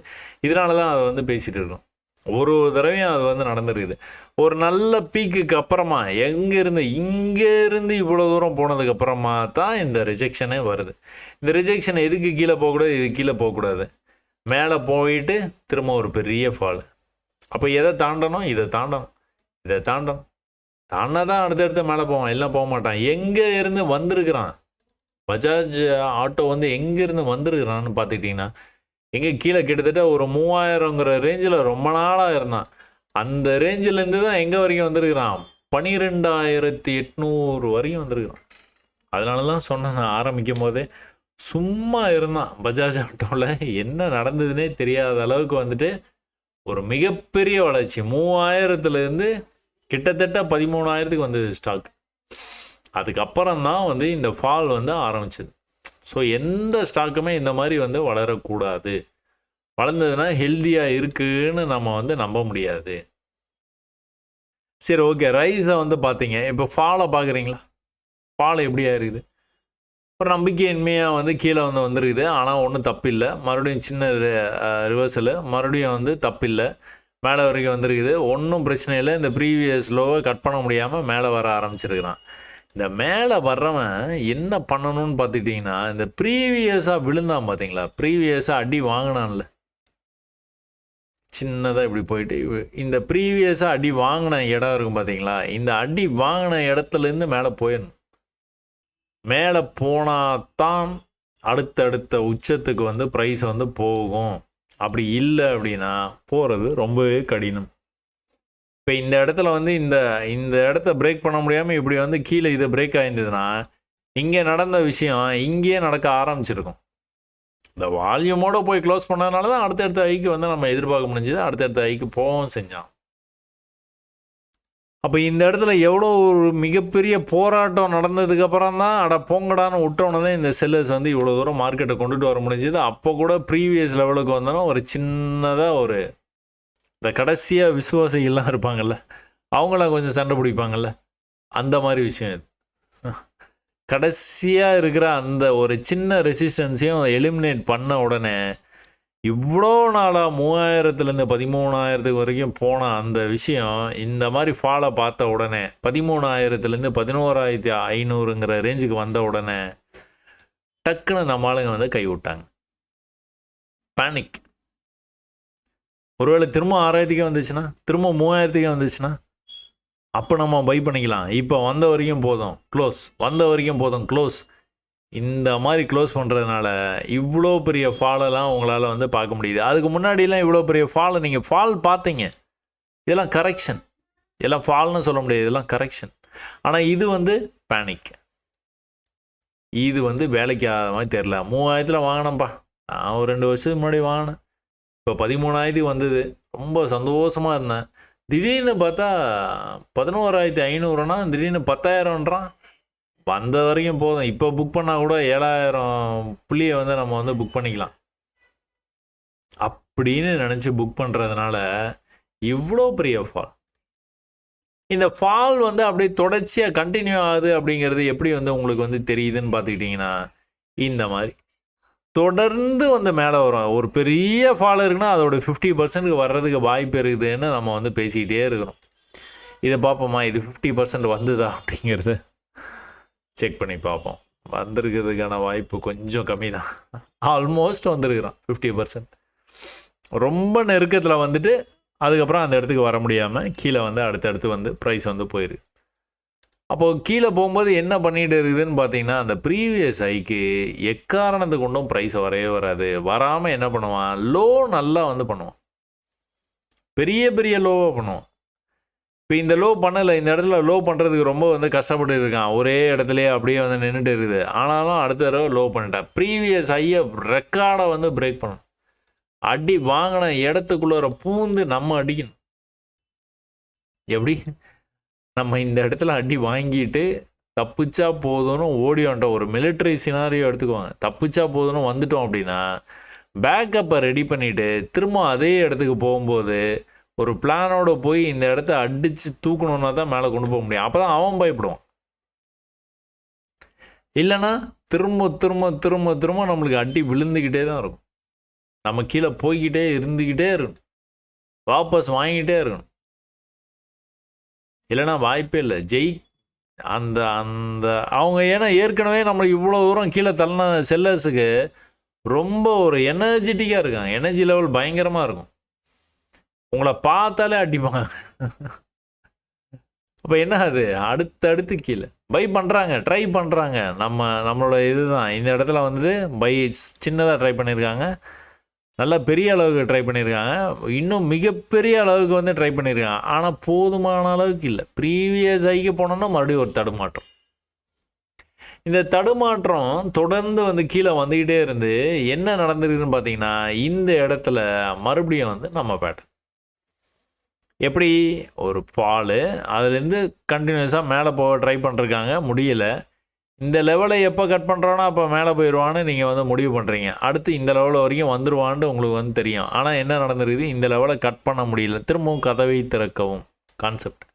இதனால தான் அதை வந்து பேசிகிட்டு இருக்கோம். ஒரு தடவையும் அது வந்து நடந்துருக்குது. ஒரு நல்ல பீக்குக்கு அப்புறமா இங்கேருந்து இவ்வளோ தூரம் போனதுக்கப்புறமா தான் இந்த ரிஜெக்ஷனே வருது. இந்த ரிஜெக்ஷன் எதுக்கு கீழே போகக்கூடாது, இது கீழே போகக்கூடாது, மேலே போயிட்டு திரும்ப ஒரு பெரிய ஃபால். அப்போ எதை தாண்டணும், இதை தாண்டணும் தாண்டா தான் அடுத்தடுத்து மேலே போவான், எல்லாம் போக மாட்டான். எங்கே இருந்து வந்திருக்கிறான் பஜாஜ் ஆட்டோ வந்து எங்கேருந்து வந்திருக்கிறான்னு பார்த்துக்கிட்டிங்கன்னா எங்கே கீழே கிட்டத்தட்ட ஒரு 3000ங்கிற ரேஞ்சில் ரொம்ப நாளாக இருந்தான். அந்த ரேஞ்சிலேருந்து தான் எங்கே வரைக்கும் வந்திருக்கிறான், 12,800 வரைக்கும் வந்திருக்கிறான். அதனால தான் சொன்னேன், நான் ஆரம்பிக்கும் போதே சும்மா இருந்தான் பஜாஜ் ஆட்டோவில். என்ன நடந்ததுன்னே தெரியாத அளவுக்கு வந்துட்டு ஒரு மிகப்பெரிய வளர்ச்சி. 3000லேருந்து கிட்டத்தட்ட 13,000க்கு வந்தது ஸ்டாக். அதுக்கப்புறம் தான் வந்து இந்த ஃபால் வந்து ஆரம்பிச்சது. ஸோ எந்த ஸ்டாக்குமே இந்த மாதிரி வந்து வளரக்கூடாது. வளர்ந்ததுன்னா ஹெல்த்தியாக இருக்குன்னு நம்ம வந்து நம்ப முடியாது. சரி, ஓகே, ரைஸை வந்து பார்த்தீங்க. இப்போ ஃபாலை பார்க்குறீங்களா, ஃபால் எப்படியா இருக்குது, ஒரு நம்பிக்கையின்மையாக வந்து கீழே வந்துருக்குது. ஆனால் ஒன்றும் தப்பில்லை. மறுபடியும் சின்ன ரிவர்சலு, மறுபடியும் வந்து தப்பில்லை, மேலே வரைக்கும் வந்திருக்குது. ஒன்றும் பிரச்சனை இல்லை. இந்த ப்ரீவியஸ் லோவை கட் பண்ண முடியாமல் மேலே வர ஆரம்பிச்சிருக்கிறான். இந்த மேலே வர்றவன் என்ன பண்ணணும்னு பார்த்துக்கிட்டிங்கன்னா, இந்த ப்ரீவியஸாக விழுந்தான் பார்த்தீங்களா, ப்ரீவியஸாக அடி வாங்கினான்ல, சின்னதாக இப்படி போயிட்டு இந்த ப்ரீவியஸாக அடி வாங்கின இடம் இருக்கும் பார்த்தீங்களா, இந்த அடி வாங்கின இடத்துலேருந்து மேலே போயிடணும். மேலே போனால் தான் அடுத்தடுத்த உச்சத்துக்கு வந்து ப்ரைஸ் வந்து போகும். அப்படி இல்லை அப்படின்னா போகிறது ரொம்பவே கடினம். இப்போ இந்த இடத்துல வந்து இந்த இடத்த பிரேக் பண்ண முடியாமல் இப்படி வந்து கீழே இதை பிரேக் ஆயிருந்ததுன்னா இங்கே நடந்த விஷயம் இங்கேயே நடக்க ஆரம்பிச்சிருக்கும். இந்த வால்யூமோடு போய் க்ளோஸ் பண்ணதுனால தான் அடுத்தடுத்த ஐக்கு வந்து நம்ம எதிர்பார்க்க முடிஞ்சது, அடுத்தடுத்த ஐக்கு போகவும் செஞ்சான். அப்போ இந்த இடத்துல எவ்வளோ ஒரு மிகப்பெரிய போராட்டம் நடந்ததுக்கப்புறம் தான் அட போங்கடான்னு விட்டோன்னு தான் இந்த செல்லர்ஸ் வந்து இவ்வளோ தூரம் மார்க்கெட்டை கொண்டுட்டு வர முடிஞ்சது. அப்போ கூட ப்ரீவியஸ் லெவலுக்கு வந்தாலும் ஒரு சின்னதாக ஒரு இந்த கடைசியாக விசுவாசிகள்லாம் இருப்பாங்கள்ல, அவங்களாம் கொஞ்சம் சண்டை பிடிப்பாங்கள்ல, அந்த மாதிரி விஷயம் இது. கடைசியாக இருக்கிற அந்த ஒரு சின்ன ரெசிஸ்டன்ஸையும் எலிமினேட் பண்ண உடனே இவ்வளோ நாளாக 3000லேருந்து 13,000 வரைக்கும் போன அந்த விஷயம் இந்த மாதிரி ஃபாலை பார்த்த உடனே 13,000லேருந்து 11,500ங்கிற ரேஞ்சுக்கு வந்த உடனே டக்குன்னு நம்ம ஆளுங்க வந்து கை விட்டாங்க. பேனிக். ஒருவேளை திரும்ப 6,000க்கே வந்துச்சுன்னா, திரும்ப 3,000க்கே வந்துச்சுன்னா, அப்போ நம்ம பை பண்ணிக்கலாம். இப்போ வந்த வரைக்கும் போதும் க்ளோஸ், வந்த வரைக்கும் போதும் க்ளோஸ். இந்த மாதிரி க்ளோஸ் பண்ணுறதுனால இவ்வளோ பெரிய ஃபாலெல்லாம் உங்களால் வந்து பார்க்க முடியுது. அதுக்கு முன்னாடிலாம் இவ்வளோ பெரிய ஃபாலை நீங்கள் ஃபால் பார்த்தீங்க, இதெல்லாம் கரெக்ஷன். இதெல்லாம் ஃபால்னு சொல்ல முடியாது, இதெல்லாம் கரெக்ஷன். ஆனால் இது வந்து பேனிக். இது வந்து வேலைக்கு ஆகாத மாதிரி தெரில. 3,000ல் வாங்கினேன்ப்பா, நான் ஒரு 2 வருஷத்துக்கு முன்னாடி வாங்கினேன். இப்போ 13,000 வந்தது, ரொம்ப சந்தோஷமாக இருந்தேன். திடீர்னு பார்த்தா 11,500னா திடீர்னு 10,000ன்றான். வந்த வரைக்கும் போதும், இப்போ புக் பண்ணால் கூட 7,000 புள்ளியை வந்து நம்ம வந்து புக் பண்ணிக்கலாம் அப்படின்னு நினச்சி புக் பண்ணுறதுனால இவ்வளோ பெரிய ஃபால். இந்த ஃபால் வந்து அப்படியே தொடர்ச்சியாக கண்டினியூ ஆகுது அப்படிங்கிறது எப்படி வந்து உங்களுக்கு வந்து தெரியுதுன்னு பார்த்துக்கிட்டிங்கன்னா, இந்த மாதிரி தொடர்ந்து வந்து மேலே வரும். ஒரு பெரிய ஃபால் இருக்குன்னா அதோட 50% வர்றதுக்கு வாய்ப்பு இருக்குதுன்னு நம்ம வந்து பேசிக்கிட்டே இருக்கிறோம். இதை பார்ப்போமா, இது 50% வந்துதா அப்படிங்கிறது செக் பண்ணி பார்ப்போம். வந்திருக்கிறதுக்கான வாய்ப்பு கொஞ்சம் கம்மி தான். ஆல்மோஸ்ட் வந்திருக்கிறான் 50%. ரொம்ப நெருக்கத்தில் வந்துட்டு அதுக்கப்புறம் அந்த இடத்துக்கு வர முடியாமல் கீழே வந்து அடுத்தடுத்து வந்து ப்ரைஸ் வந்து போயிருக்கு. அப்போது கீழே போகும்போது என்ன பண்ணிகிட்டு இருக்குதுன்னு பார்த்தீங்கன்னா, அந்த ப்ரீவியஸ் ஹைக்கு எக்காரணத்தை கொண்டும் ப்ரைஸ் வரவே வராது. வராமல் என்ன பண்ணுவான், லோ நல்லா வந்து பண்ணுவான், பெரிய பெரிய லோவாக பண்ணுவான். இப்போ இந்த லோ பண்ணலை, இந்த இடத்துல லோ பண்ணுறதுக்கு ரொம்ப வந்து கஷ்டப்பட்டு இருக்கான், ஒரே இடத்துலையே அப்படியே வந்து நின்றுட்டு இருக்குது. ஆனாலும் அடுத்த தடவை லோ பண்ணிட்டான். ப்ரீவியஸ் ஹையை ரெக்கார்டை வந்து பிரேக் பண்ணணும். அடி வாங்கின இடத்துக்குள்ளே பூந்து நம்ம அடிக்கணும். எப்படி நம்ம இந்த இடத்துல அடி வாங்கிட்டு தப்பிச்சா போதும்னு ஓடி வந்துட்டோம். ஒரு மிலிட்ரி சினாரியோ எடுத்துக்குவாங்க. தப்பிச்சா போதும்னு வந்துட்டோம் அப்படின்னா பேக்கப்பை ரெடி பண்ணிவிட்டு திரும்ப அதே இடத்துக்கு போகும்போது ஒரு பிளானோட போய் இந்த இடத்த அடித்து தூக்கணுன்னா தான் மேலே கொண்டு போக முடியும். அப்போ தான் அவன் பயப்படுவான். இல்லைன்னா திரும்ப திரும்ப திரும்ப திரும்ப நம்மளுக்கு அடி விழுந்துக்கிட்டே தான் இருக்கும். நம்ம கீழே போய்கிட்டே இருந்துக்கிட்டே இருக்கணும், வாபஸ் வாங்கிட்டே இருக்கணும். இல்லைன்னா வாய்ப்பே இல்லை அந்த அந்த அவங்க. ஏன்னா ஏற்கனவே நம்மளுக்கு இவ்வளோ தூரம் கீழே தள்ளின செல்லர்ஸுக்கு ரொம்ப ஒரு எனர்ஜெட்டிக்காக இருக்காங்க. எனர்ஜி லெவல் பயங்கரமாக இருக்கும். உங்களை பார்த்தாலே அடிப்பாங்க. அப்போ என்ன அது, அடுத்தடுத்து கீழே பை பண்ணுறாங்க, ட்ரை பண்ணுறாங்க. நம்மளோட இதுதான் இந்த இடத்துல வந்துட்டு பை சின்னதாக ட்ரை பண்ணியிருக்காங்க, நல்லா பெரிய அளவுக்கு ட்ரை பண்ணியிருக்காங்க, இன்னும் மிகப்பெரிய அளவுக்கு வந்து ட்ரை பண்ணியிருக்காங்க. ஆனால் போதுமான அளவுக்கு இல்லை. ப்ரீவியஸ் ஹைக்கு போனோன்னா மறுபடியும் ஒரு தடுமாற்றம். இந்த தடுமாற்றம் தொடர்ந்து வந்து கீழே வந்துக்கிட்டே இருந்து என்ன நடந்திருக்குன்னு பார்த்தீங்கன்னா, இந்த இடத்துல மறுபடியும் வந்து நம்ம பேட்டர்ன் எப்படி ஒரு ஃபாலு, அதுலேருந்து கண்டினியூஸாக மேலே போக ட்ரை பண்ணிருக்காங்க, முடியலை. இந்த லெவலை எப்போ கட் பண்ணுறோன்னா அப்போ மேலே போயிடுவான்னு நீங்கள் வந்து முடிவு பண்ணுறீங்க. அடுத்து இந்த லெவல் வரைக்கும் வந்துடுவான்னு உங்களுக்கு வந்து தெரியும். ஆனால் என்ன நடந்திருக்குது, இந்த லெவலை கட் பண்ண முடியல. திரும்பவும் கதவை திறக்கவும் கான்செப்ட்.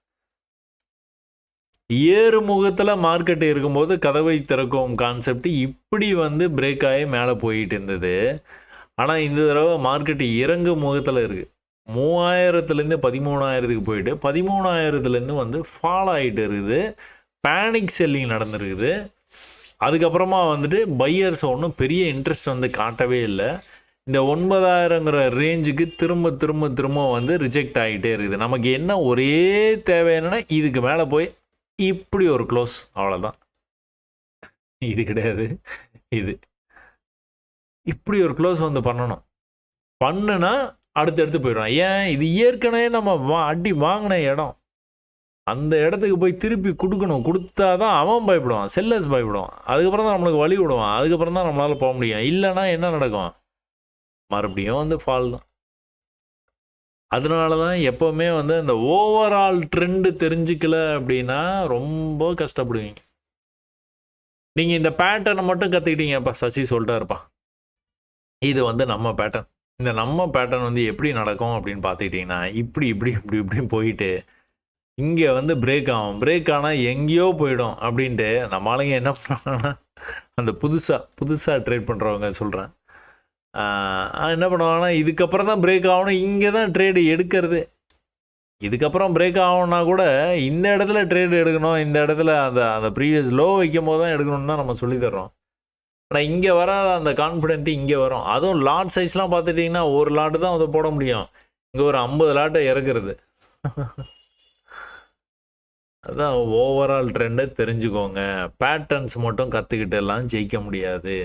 ஏறுமுகத்தில் மார்க்கெட் இருக்கும்போது கதவை திறக்கவும் கான்செப்ட் இப்படி வந்து பிரேக் ஆகி மேலே போயிட்டு இருந்தது. ஆனால் இந்த தடவை மார்க்கெட் இறங்கு முகத்தில் இருக்குது. 3000லேருந்து 13,000க்கு போயிட்டு 13,000லேருந்து வந்து ஃபால் ஆகிட்டு இருக்குது. பேனிக் செல்லிங் நடந்துருக்குது. அதுக்கப்புறமா வந்துட்டு பையர்ஸ் ஒன்றும் பெரிய இன்ட்ரெஸ்ட் வந்து காட்டவே இல்லை. இந்த 9,000ங்கிற ரேஞ்சுக்கு திரும்ப திரும்ப திரும்ப வந்து ரிஜெக்ட் ஆகிட்டே இருக்குது. நமக்கு என்ன ஒரே தேவை என்னென்னா இதுக்கு மேலே போய் இப்படி ஒரு க்ளோஸ், அவ்வளோதான். இது கிடையாது, இது இப்படி ஒரு க்ளோஸ் வந்து பண்ணணும். பண்ணுனா அடுத்தடுத்து போயிடுவான். ஏன், இது ஏற்கனவே நம்ம அடி வாங்கின இடம், அந்த இடத்துக்கு போய் திருப்பி கொடுக்கணும். கொடுத்தா தான் அவன் பயப்படுவான், செல்லர்ஸ் பயப்படுவான். அதுக்கப்புறம் தான் நம்மளுக்கு வழி விடுவான். அதுக்கப்புறம் தான் நம்மளால் போக முடியும். இல்லைனா என்ன நடக்கும், மறுபடியும் வந்து ஃபால் தான். அதனால தான் எப்போவுமே வந்து அந்த ஓவரால் ட்ரெண்டு தெரிஞ்சிக்கல அப்படின்னா ரொம்ப கஷ்டப்படுவீங்க. நீங்கள் இந்த பேட்டர்னை மட்டும் கற்றுக்கிட்டீங்கப்பா, சசி சொல்லிட்டாருப்பா, இது வந்து நம்ம பேட்டர்ன். இந்த நம்ம பேட்டர்ன் வந்து எப்படி நடக்கும் அப்படின்னு பார்த்துக்கிட்டிங்கன்னா, இப்படி இப்படி இப்படி இப்படி போயிட்டு இங்கே வந்து பிரேக் ஆகும். பிரேக் ஆனால் எங்கேயோ போயிடும் அப்படின்ட்டு நம்ம ஆளுங்க என்ன பண்ணாங்கன்னா, அந்த புதுசாக ட்ரேட் பண்ணுறவங்க சொல்கிறேன், என்ன பண்ணுவாங்கன்னா இதுக்கப்புறம் தான் பிரேக் ஆகணும், இங்கே தான் ட்ரேடு எடுக்கிறது. இதுக்கப்புறம் பிரேக் ஆகணும்னா கூட இந்த இடத்துல ட்ரேடு எடுக்கணும், இந்த இடத்துல அந்த அந்த ப்ரீவியஸ் லோ வைக்கும் போது தான் எடுக்கணும்னு தான் நம்ம சொல்லித்தர்றோம். ஆனால் இங்கே வராத அந்த கான்ஃபிடென்ட்டு இங்கே வரும். அதுவும் லாட் சைஸ்லாம் பார்த்துட்டிங்கன்னா ஒரு லாட்டு தான் அதை போட முடியும், இங்கே ஒரு 50 லாட்டை இறக்குறது. அதுதான் ஓவரால் ட்ரெண்டை தெரிஞ்சுக்கோங்க. பேட்டர்ன்ஸ் மட்டும் கற்றுக்கிட்டு எல்லாம் ஜெயிக்க முடியாது.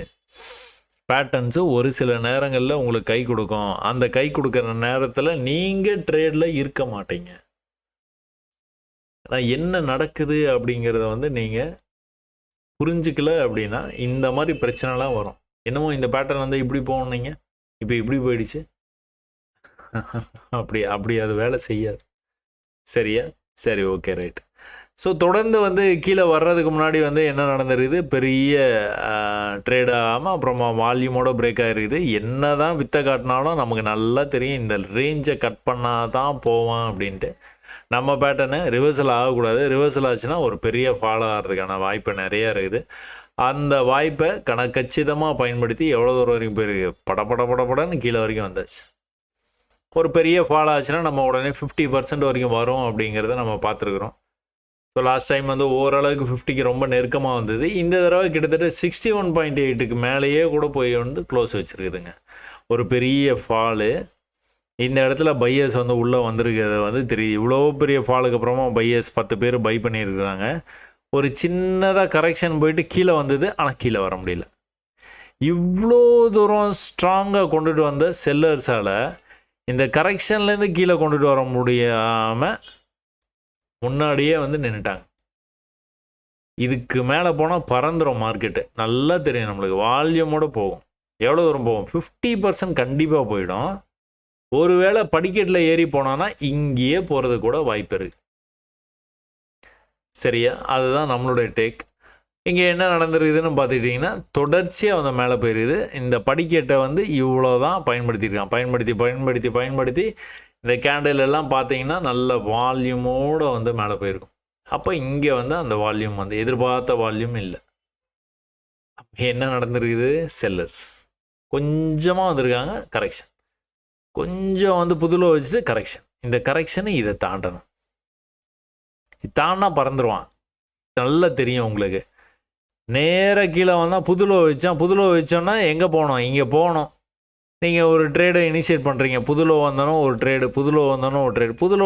பேட்டர்ன்ஸு ஒரு சில நேரங்களில் உங்களுக்கு கை கொடுக்கும். அந்த கை கொடுக்குற நேரத்தில் நீங்கள் ட்ரேடில் இருக்க மாட்டீங்க. ஆனால் என்ன நடக்குது அப்படிங்கிறத வந்து நீங்கள் புரிஞ்சுக்கல அப்படின்னா இந்த மாதிரி பிரச்சனைலாம் வரும். என்னமோ இந்த பேட்டர்ன் வந்து இப்படி போனீங்க, இப்போ இப்படி போயிடுச்சு, அப்படி அது வேலை செய்யாது. சரியா? சரி, ஓகே, ரைட். ஸோ தொடர்ந்து வந்து கீழே வர்றதுக்கு முன்னாடி வந்து என்ன நடந்துருக்குது, பெரிய ட்ரேட் ஆகாமல் அப்புறமா வால்யூமோட பிரேக் ஆகிருக்குது. என்ன தான் வித்தை காட்டினாலும் நமக்கு நல்லா தெரியும் இந்த ரேஞ்சை கட் பண்ணால் தான் போவான் அப்படின்ட்டு. நம்ம பேட்டர்னு ரிவர்சல் ஆகக்கூடாது. ரிவர்சல் ஆச்சுன்னா ஒரு பெரிய ஃபாலோ ஆகிறதுக்கான வாய்ப்பு நிறையா இருக்குது. அந்த வாய்ப்பை கச்சிதமாக பயன்படுத்தி எவ்வளோ தூரம் வரைக்கும் போயிருக்கு, படன்னு கீழே வரைக்கும் வந்தாச்சு. ஒரு பெரிய ஃபாலோ ஆச்சுன்னா நம்ம உடனே 50% வரைக்கும் வரும் அப்படிங்கிறத நம்ம பார்த்துருக்குறோம். ஸோ லாஸ்ட் டைம் வந்து ஓரளவுக்கு 50க்கு ரொம்ப நெருக்கமாக வந்தது. இந்த தடவை கிட்டத்தட்ட 61.8க்கு மேலேயே கூட போய் வந்து க்ளோஸ் வச்சுருக்குதுங்க. ஒரு பெரிய ஃபாலு. இந்த இடத்துல பையர்ஸ் வந்து உள்ளே வந்திருக்கிறது வந்து தெரியுது. இவ்வளோ பெரிய ஃபாலுக்கு அப்புறமா பையர்ஸ் 10 பேர் பை பண்ணியிருக்கிறாங்க. ஒரு சின்னதாக கரெக்ஷன் போயிட்டு கீழே வந்தது, ஆனால் கீழே வர முடியல. இவ்வளோ தூரம் ஸ்ட்ராங்காக கொண்டுட்டு வந்த செல்லர்ஸால் இந்த கரெக்ஷன்லேருந்து கீழே கொண்டுட்டு வர முடியாமல் முன்னாடியே வந்து நின்றுட்டாங்க. இதுக்கு மேலே போனால் பறந்துடும் மார்க்கெட்டு. நல்லா தெரியும் நம்மளுக்கு. வால்யூமோடு போகும். எவ்வளோ தூரம் போகும்? 50% கண்டிப்பாக போயிடும். ஒருவேளை படிக்கட்டில் ஏறி போனான்னா இங்கேயே போகிறது கூட வாய்ப்பு இருக்குது. சரியா? அதுதான் நம்மளுடைய டேக். இங்கே என்ன நடந்துருக்குதுன்னு பார்த்துக்கிட்டிங்கன்னா தொடர்ச்சியாக வந்து மேலே போயிருக்குது. இந்த படிக்கட்டை வந்து இவ்வளோ தான் பயன்படுத்தியிருக்கான். பயன்படுத்தி இந்த கேண்டில் எல்லாம் பார்த்தீங்கன்னா நல்ல வால்யூமோடு வந்து மேலே போயிருக்கும். அப்போ இங்கே வந்து அந்த வால்யூம் வந்து எதிர்பார்த்த வால்யூம் இல்லை. என்ன நடந்துருக்குது? செல்லர்ஸ் கொஞ்சமாக வந்திருக்காங்க, கரெக்ஷன் கொஞ்சம் வந்து புதுல வச்சுட்டு கரெக்ஷன். இந்த கரெக்ஷனை இதை தாண்டணும். தாண்டா பறந்துடுவான். நல்லா தெரியும் உங்களுக்கு. நேராக கீழே வந்தால் புதுல வச்சோன்னா எங்கே போகணும்? இங்கே போகணும். நீங்கள் ஒரு ட்ரேடை இனிஷியேட் பண்ணுறீங்க. புதுல வந்தாலும் ஒரு ட்ரேடு, புதுல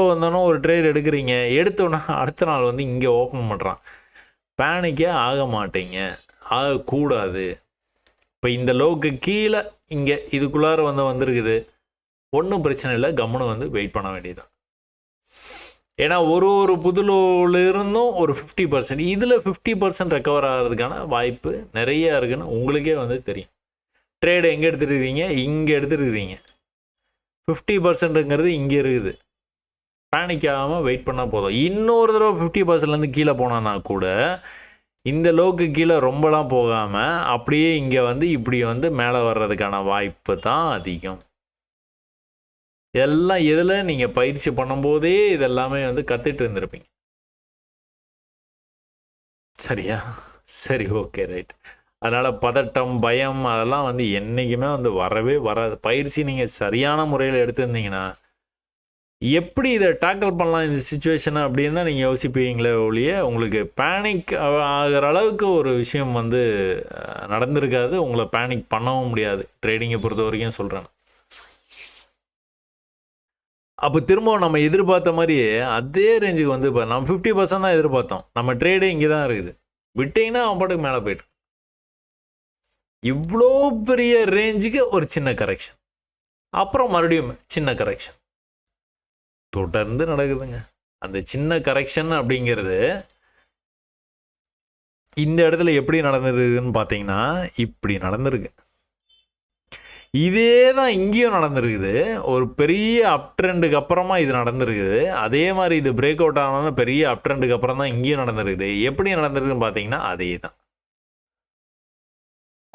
வந்தாலும் ஒரு ட்ரேடு எடுக்கிறீங்க. எடுத்தோன்னா அடுத்த நாள் வந்து இங்கே ஓப்பன் பண்ணுறான். பேனிக்கே ஆக மாட்டீங்க, ஆகக்கூடாது. இப்போ இந்த லோவுக்கு கீழே இங்கே இதுக்குள்ளார வந்திருக்குது, ஒன்றும் பிரச்சனை இல்லை, கம்முன்னு வந்து வெயிட் பண்ண வேண்டியதுதான். ஏன்னா ஒரு புதுலோவிலிருந்தும் ஒரு 50%, இதில் 50% ரெக்கவர் ஆகிறதுக்கான வாய்ப்பு நிறையா இருக்குன்னு உங்களுக்கே வந்து தெரியும். ட்ரேடு எங்கே எடுத்துருக்கிறீங்க? இங்கே எடுத்துருக்கிறீங்க. 50%ங்கிறது இங்கே இருக்குது. பேனிக் ஆகாமல் வெயிட் பண்ணால் போதும். இன்னொரு தடவை 50%லேருந்து கீழே போனான்னா கூட இந்த லோவுக்கு கீழே ரொம்பலாம் போகாமல் அப்படியே இங்கே வந்து இப்படி வந்து மேலே வர்றதுக்கான வாய்ப்பு தான் அதிகம். எல்லாம் இதில் நீங்கள் பயிற்சி பண்ணும்போதே இதெல்லாமே வந்து கற்றுட்டு இருந்திருப்பீங்க. சரியா? சரி, ஓகே, ரைட். அதனால் பதட்டம், பயம் அதெல்லாம் வந்து என்றைக்குமே வந்து வரவே வராது. பயிற்சி நீங்கள் சரியான முறையில் எடுத்துருந்தீங்கன்னா எப்படி இதை டேக்கிள் பண்ணலாம் இந்த சுச்சுவேஷனை அப்படின்னு தான் நீங்கள் யோசிப்பீங்களே ஒழிய உங்களுக்கு பேனிக் ஆகிற அளவுக்கு ஒரு விஷயம் வந்து நடந்திருக்காது. உங்களை பேனிக் பண்ணவும் முடியாது. ட்ரேடிங்கை பொறுத்த வரைக்கும் சொல்கிறேன். அப்போ திரும்பவும் நம்ம எதிர்பார்த்த மாதிரியே அதே ரேஞ்சுக்கு வந்து இப்போ நம்ம 50% தான் எதிர்பார்த்தோம். நம்ம ட்ரேடே இங்கே தான் இருக்குது. விட்டிங்கன்னா அவன் பாட்டுக்கு மேலே போய்ட்டு. இவ்வளோ பெரிய ரேஞ்சுக்கு ஒரு சின்ன கரெக்ஷன், அப்புறம் மறுபடியும் சின்ன கரெக்ஷன் தொடர்ந்து நடக்குதுங்க. அந்த சின்ன கரெக்ஷன் அப்படிங்கிறது இந்த இடத்துல எப்படி நடந்துருக்குன்னு பார்த்தீங்கன்னா இப்படி நடந்திருக்கு. இதே தான் இங்கேயும் நடந்திருக்குது. ஒரு பெரிய அப் ட்ரெண்டுக்கு அப்புறமா இது நடந்திருக்குது. அதே மாதிரி இது பிரேக் அவுட் ஆனாலும் பெரிய அப் ட்ரெண்டுக்கு அப்புறம் தான் இங்கேயும் நடந்திருக்குது. எப்படி நடந்திருக்குன்னு பார்த்தீங்கன்னா அதே தான்.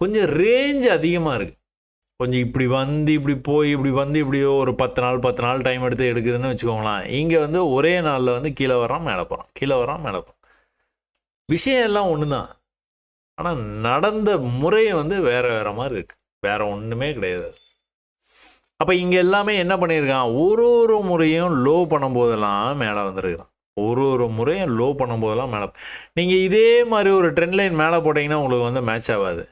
கொஞ்சம் ரேஞ்ச் அதிகமாக இருக்குது. கொஞ்சம் இப்படி வந்து இப்படி போய் இப்படி வந்து இப்படியோ ஒரு 10 நாள் டைம் எடுத்து எடுக்குதுன்னு வச்சுக்கோங்களேன். இங்கே வந்து ஒரே நாளில் வந்து கீழே வரான் மேலே போகிறான், கீழே வரான் மேலே போகிறான். விஷயம் எல்லாம் ஒன்று தான், ஆனால் நடந்த முறையை வந்து வேறு மாதிரி இருக்குது. வேறு ஒன்றுமே கிடையாது. அப்போ இங்கே எல்லாமே என்ன பண்ணியிருக்கான், ஒரு முறையும் லோ பண்ணும்போதெல்லாம் மேலே வந்துருக்கிறான். ஒரு முறையும் லோ பண்ணும்போதெல்லாம் மேலே. நீங்கள் இதே மாதிரி ஒரு ட்ரெண்ட் லைன் மேலே போட்டிங்கன்னா உங்களுக்கு வந்து மேட்ச் ஆகாது.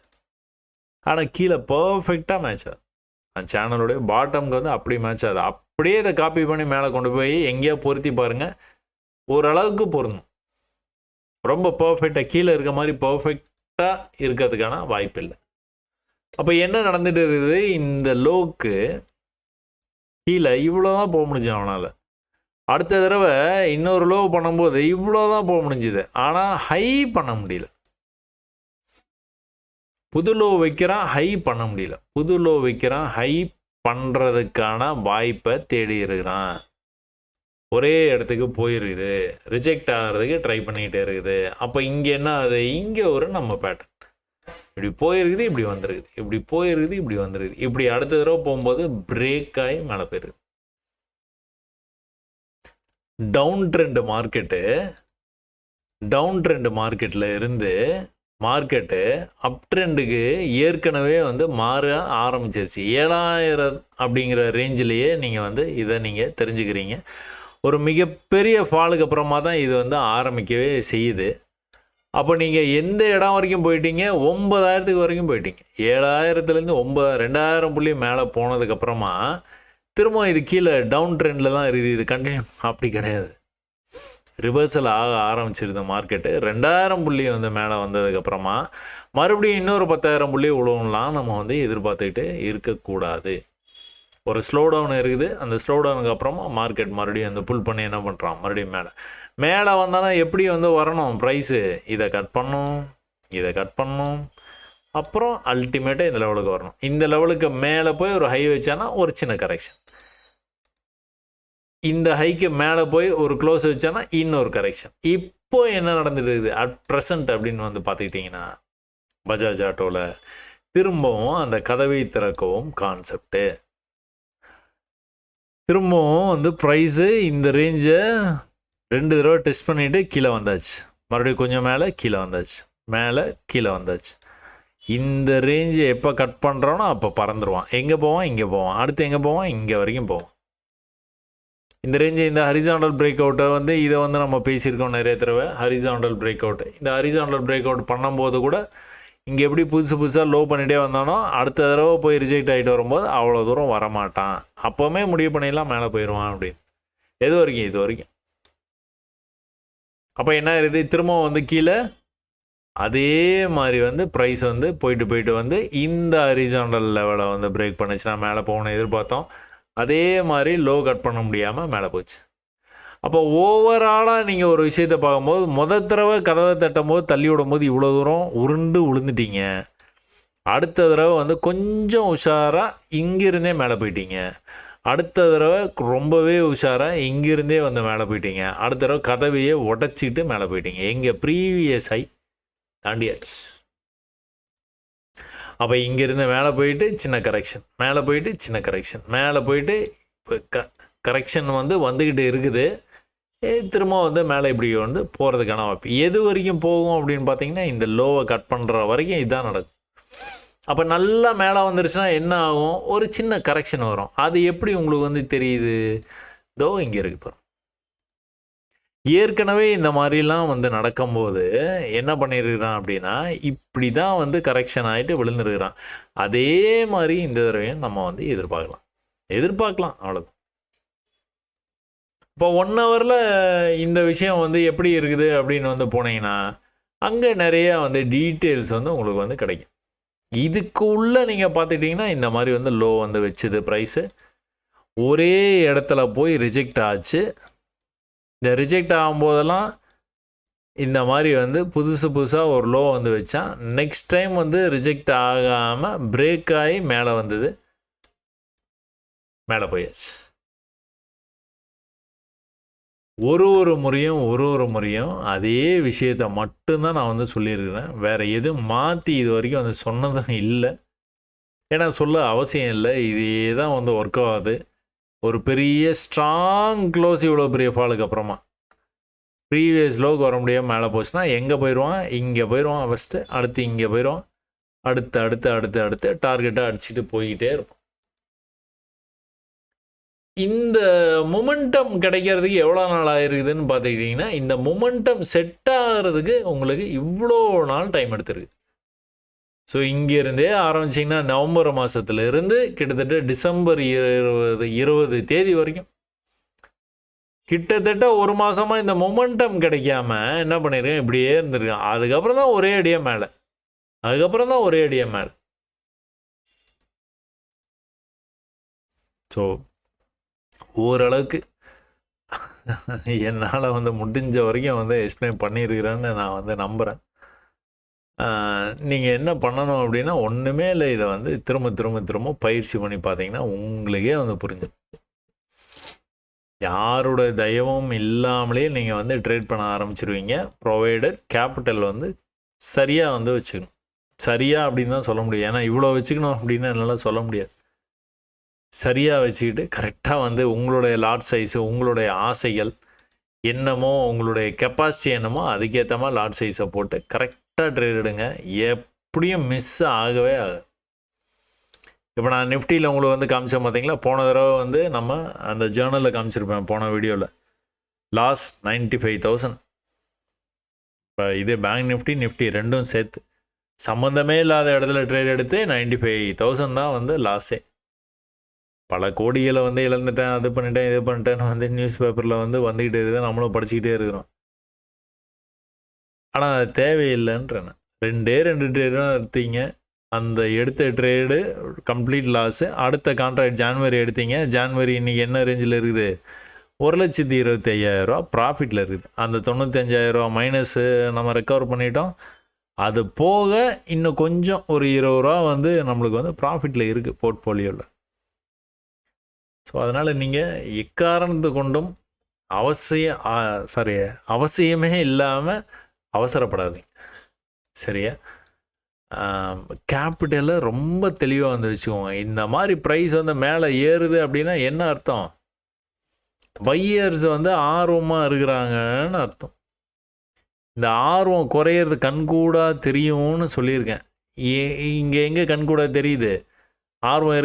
ஆனால் கீழே பர்ஃபெக்டாக மேட்ச் ஆகுது. அந்த சேனலுடைய பாட்டமுக்கு வந்து அப்படி மேட்ச் ஆகுது. அப்படியே இதை காப்பி பண்ணி மேலே கொண்டு போய் எங்கேயோ பொருத்தி பாருங்கள், ஓரளவுக்கு பொருந்தும். ரொம்ப பர்ஃபெக்டாக கீழே இருக்க மாதிரி பர்ஃபெக்டாக இருக்கிறதுக்கான வாய்ப்பு இல்லை. அப்போ என்ன நடந்துட்டு இருக்குது, இந்த லோக்கு கீழே இவ்வளோ தான் போக முடிஞ்சு அவனால். அடுத்த தடவை இன்னொரு லோ பண்ணும்போது இவ்வளோ தான் போக முடிஞ்சுது, ஆனால் ஹை பண்ண முடியல. புது லோ வைக்கிறான், ஹை பண்ண முடியல. புது லோ வைக்கிறான், ஹை பண்ணுறதுக்கான வாய்ப்பை தேடி இருக்கிறான். ஒரே இடத்துக்கு போயிருக்குது, ரிஜெக்ட் ஆகிறதுக்கு ட்ரை பண்ணிக்கிட்டே இருக்குது. அப்போ இங்கே என்ன ஆகுது, இங்கே ஒரு நம்ம பேட்டர்ன் இப்படி போயிருக்குது, இப்படி வந்துருக்குது, இப்படி போயிருக்குது, இப்படி வந்துருக்குது. இப்படி அடுத்த தடவை போகும்போது பிரேக் ஆகி மேலே போயிருக்குது. டவுன் ட்ரெண்ட் மார்க்கெட்டில் இருந்து மார்க்கெட்டு அப் ட்ரெண்டுக்கு ஏற்கனவே வந்து மாற ஆரம்பிச்சிருச்சு. 7000 அப்படிங்கிற ரேஞ்சிலேயே நீங்கள் வந்து இதை நீங்கள் தெரிஞ்சுக்கிறீங்க. ஒரு மிகப்பெரிய ஃபாலுக்கு அப்புறமா தான் இது வந்து ஆரம்பிக்கவே செய்யுது. அப்போ நீங்கள் எந்த இடம் வரைக்கும் போயிட்டீங்க, 9000 வரைக்கும் போயிட்டீங்க. 7000லேருந்து 2000 புள்ளி மேலே போனதுக்கப்புறமா திரும்ப இது கீழே டவுன் ட்ரெண்டில் தான் இருக்குது. இது கண்டினியூ அப்படி கிடையாது, ரிவர்சல் ஆக ஆரம்பிச்சிருந்த மார்க்கெட்டு 2000 புள்ளி வந்து மேலே வந்ததுக்கப்புறமா மறுபடியும் இன்னொரு 10,000 புள்ளி உழவுலாம் நம்ம வந்து எதிர்பார்த்துக்கிட்டு இருக்கக்கூடாது. ஒரு ஸ்லோ டவுன் இருக்குது, அந்த ஸ்லோ டவுனுக்கு அப்புறமா மார்க்கெட் மறுபடியும் வந்து புல் பண்ணி என்ன பண்ணுறான், மறுபடியும் மேலே வந்தாலும் எப்படி வந்து வரணும் ப்ரைஸு, இதை கட் பண்ணும், அப்புறம் அல்டிமேட்டாக இந்த லெவலுக்கு வரணும். இந்த லெவலுக்கு மேலே போய் ஒரு ஹை வச்சானா ஒரு சின்ன கரெக்ஷன், இந்த ஹைக்கு மேலே போய் ஒரு க்ளோஸ் வச்சானா இன்னொரு கரெக்ஷன். இப்போ என்ன நடந்துட்டு இருக்குது அட் ப்ரெசண்ட் அப்படின்னு வந்து பார்த்துக்கிட்டிங்கன்னா, பஜாஜ் ஆட்டோவில் திரும்பவும் அந்த கதவை திறக்கவும் கான்செப்டு, திரும்பவும் வந்து ப்ரைஸு இந்த ரேஞ்சை 2 தடவை டெஸ்ட் பண்ணிவிட்டு கீழே வந்தாச்சு, மறுபடியும் கொஞ்சம் மேலே கீழே வந்தாச்சு. இந்த ரேஞ்சை எப்போ கட் பண்ணுறோன்னா அப்போ பறந்துடுவான். எங்கே போவான், இங்கே போவான், அடுத்து எங்கே போவான், இங்கே வரைக்கும் போவான். இந்த ரேஞ்சை, இந்த ஹரிசாண்டல் பிரேக் அவுட்டை வந்து இதை வந்து நம்ம பேசியிருக்கோம் நிறைய தடவை. ஹரிசாண்டல் பிரேக் அவுட்டு, இந்த ஹரிசாண்டல் பிரேக் அவுட் பண்ணும்போது கூட இங்கே எப்படி புதுசாக லோ பண்ணிகிட்டே வந்தானோ அடுத்த தடவை போய் ரிஜெக்ட் ஆகிட்டு வரும்போது அவ்வளோ தூரம் வரமாட்டான். அப்போவுமே முடிவு பண்ணிடலாம் மேலே போயிடுவான் அப்படின்னு. இது வரைக்கும் அப்போ என்ன ஆயிடுது, திரும்பவும் வந்து கீழே அதே மாதிரி வந்து ப்ரைஸ் வந்து போயிட்டு வந்து இந்த ஹரிசாண்டல் லெவலை வந்து பிரேக் பண்ணிச்சுன்னா மேலே போகணும் எதிர்பார்த்தோம். அதே மாதிரி லோ கட் பண்ண முடியாமல் மேலே போச்சு. அப்போ ஓவராலாக நீங்கள் ஒரு விஷயத்தை பார்க்கும்போது, முதல் தடவை கதவை தட்டும் போது தள்ளி விடும்போது இவ்வளோ தூரம் உருண்டு விழுந்துட்டீங்க. அடுத்த தடவை வந்து கொஞ்சம் உஷாராக இங்கிருந்தே மேலே போயிட்டீங்க. அடுத்த தடவை ரொம்பவே உஷாராக இங்கிருந்தே வந்து மேலே போயிட்டீங்க. அடுத்த தடவை கதவையே உடச்சிக்கிட்டு மேலே போயிட்டீங்க. எங்கள் ப்ரீவியஸ் ஹை தாண்டியாச்சு. அப்போ இங்கேருந்து மேலே போயிட்டு சின்ன கரெக்ஷன், மேலே போயிட்டு இப்போ கரெக்ஷன் வந்து வந்துக்கிட்டு இருக்குது. திரும்ப வந்து மேலே இப்படி வந்து போகிறதுக்கான வாய்ப்பு. எது வரைக்கும் போகும் அப்படின்னு பார்த்தீங்கன்னா, இந்த லோவை கட் பண்ணுற வரைக்கும் இதுதான் நடக்கும். அப்போ நல்லா மேலே வந்துருச்சுன்னா என்ன ஆகும், ஒரு சின்ன கரெக்ஷன் வரும். அது எப்படி உங்களுக்கு வந்து தெரியுது, இதோ இங்கே இருக்கு பாருங்க. ஏற்கனவே இந்த மாதிரிலாம் வந்து நடக்கும்போது என்ன பண்ணியிருக்கிறான் அப்படின்னா, இப்படி தான் வந்து கரெக்ஷன் ஆகிட்டு விழுந்துருக்கிறான். அதே மாதிரி இந்த தடவையும் நம்ம வந்து எதிர்பார்க்கலாம் அவ்வளோதான். இப்போ 1 ஹவரில் இந்த விஷயம் வந்து எப்படி இருக்குது அப்படின்னு வந்து போனீங்கன்னா, அங்கே நிறையா வந்து டீட்டெயில்ஸ் வந்து உங்களுக்கு வந்து கிடைக்கும். இதுக்கு உள்ளே நீங்கள் பார்த்துக்கிட்டிங்கன்னா இந்த மாதிரி வந்து லோ வந்து வச்சுது ப்ரைஸு, ஒரே இடத்துல போய் ரிஜெக்ட் ஆச்சு. இந்த ரிஜெக்ட் ஆகும்போதெல்லாம் இந்த மாதிரி வந்து புதுசாக ஒரு லோ வந்து வச்சா, நெக்ஸ்ட் டைம் வந்து ரிஜெக்ட் ஆகாமல் பிரேக் ஆகி மேலே வந்தது, மேலே போயாச்சு. ஒரு முறையும் அதே விஷயத்தை மட்டும்தான் நான் வந்து சொல்லியிருக்கிறேன். வேறு எதுவும் மாற்றி இது வரைக்கும் வந்து சொன்னதும் இல்லை. ஏன்னா சொல்ல அவசியம் இல்லை. இதே தான் வந்து ஒர்க் ஆகாது. ஒரு பெரிய ஸ்ட்ராங் க்ளோஸ் இவ்வளோ பெரிய ஃபாலுக்கு அப்புறமா ப்ரீவியஸ் லோவுக்கு வர முடியாமல் மேலே போச்சுன்னா எங்கே போயிடுவான், இங்கே போயிடுவான் ஃபஸ்ட்டு, அடுத்து இங்கே போயிடுவான், அடுத்து அடுத்து அடுத்து அடுத்து டார்கெட்டை அடிச்சுட்டு போய்கிட்டே இருப்போம். இந்த மொமெண்டம் கிடைக்கிறதுக்கு எவ்வளோ நாள் ஆயிருக்குதுன்னு பார்த்துக்கிட்டிங்கன்னா, இந்த மொமெண்டம் செட் ஆகிறதுக்கு உங்களுக்கு இவ்வளோ நாள் டைம் எடுத்துருக்கு. ஸோ இங்கேருந்தே ஆரம்பிச்சிங்கன்னா நவம்பர் மாதத்துலேருந்து கிட்டத்தட்ட டிசம்பர் 20 தேதி வரைக்கும் கிட்டத்தட்ட ஒரு மாதமாக இந்த மொமெண்டம் கிடைக்காம என்ன பண்ணியிருக்கேன், இப்படியே இருந்திருக்கேன். அதுக்கப்புறம் தான் ஒரே அடியாக மேலே. ஸோ ஓரளவுக்கு என்னால் முடிஞ்ச வரைக்கும் எக்ஸ்பிளைன் பண்ணியிருக்கிறேன்னு நான் நம்புகிறேன். நீங்கள் என்ன பண்ணணும் அப்படின்னா, ஒன்றுமே இல்லை, இதை திரும்ப திரும்ப திரும்ப பயிற்சி பண்ணி பார்த்தீங்கன்னா உங்களுக்கே புரிஞ்சுது. யாரோட தயவும் இல்லாமலே நீங்கள் ட்ரேட் பண்ண ஆரம்பிச்சிருவீங்க. ப்ரொவைடட் கேபிட்டல் சரியாக வச்சுக்கணும். சரியாக அப்படின்னு தான் சொல்ல முடியும். ஏன்னா இவ்வளோ வச்சுக்கணும் அப்படின்னு என்னால் சொல்ல முடியாது. சரியாக வச்சுக்கிட்டு கரெக்டாக உங்களுடைய லாட் சைஸு, உங்களுடைய ஆசைகள் என்னமோ, உங்களுடைய கெப்பாசிட்டி என்னமோ அதுக்கேற்ற மாதிரி லாட் சைஸை போட்டு கரெக்டாக ட்ரேட் எடுங்க. எப்படியும் மிஸ் ஆகவே ஆகாது. இப்போ நான் நிஃப்டியில் உங்களுக்கு காமிச்சேன் பார்த்தீங்களா, போன தடவை நம்ம அந்த ஜேர்னலில் காமிச்சிருப்பேன் போன வீடியோவில். லாஸ் 95,000. இப்போ இதே பேங்க் நிஃப்டி ரெண்டும் சேர்த்து சம்மந்தமே இல்லாத இடத்துல ட்ரேட் எடுத்து 95,000 தான் லாஸே. பல கோடிகளை இழந்துட்டேன், அது பண்ணிட்டேன், இது பண்ணிட்டேன்னு நியூஸ் பேப்பரில் வந்துக்கிட்டே இருக்குது, நம்மளும் படிச்சுக்கிட்டே இருக்கிறோம். ஆனால் அது தேவையில்லைன்றேன். 2 ட்ரேடு தான் எடுத்தீங்க. அந்த எடுத்த ட்ரேடு கம்ப்ளீட் லாஸு. அடுத்த கான்ட்ராக்ட் ஜான்வரி எடுத்தீங்க. ஜான்வரி இன்றைக்கி என்ன ரேஞ்சில் இருக்குது, 1,25,500 ப்ராஃபிட்டில் இருக்குது. அந்த 95,000 மைனஸு நம்ம ரெக்கவர் பண்ணிட்டோம். அது போக இன்னும் கொஞ்சம் ஒரு 20 ரூபா நம்மளுக்கு ப்ராஃபிட்டில் இருக்குது போர்ட்ஃபோலியோவில். ஸோ அதனால் நீங்கள் எக்காரணத்து கொண்டும் அவசியமே இல்லாமல் அவசரப்படாதீங்க. சரியா? கேபிட்டலை ரொம்ப தெளிவாக வச்சுக்கோங்க. இந்த மாதிரி ப்ரைஸ் மேலே ஏறுது அப்படின்னா என்ன அர்த்தம்? பையர்ஸ் ஆர்வமாக இருக்கிறாங்கன்னு அர்த்தம். இந்த ஆர்வம் குறையிறது கண்கூடாக தெரியும்னு சொல்லியிருக்கேன். இங்கே எங்கே கண்கூடாக தெரியுது? ஆர்வம்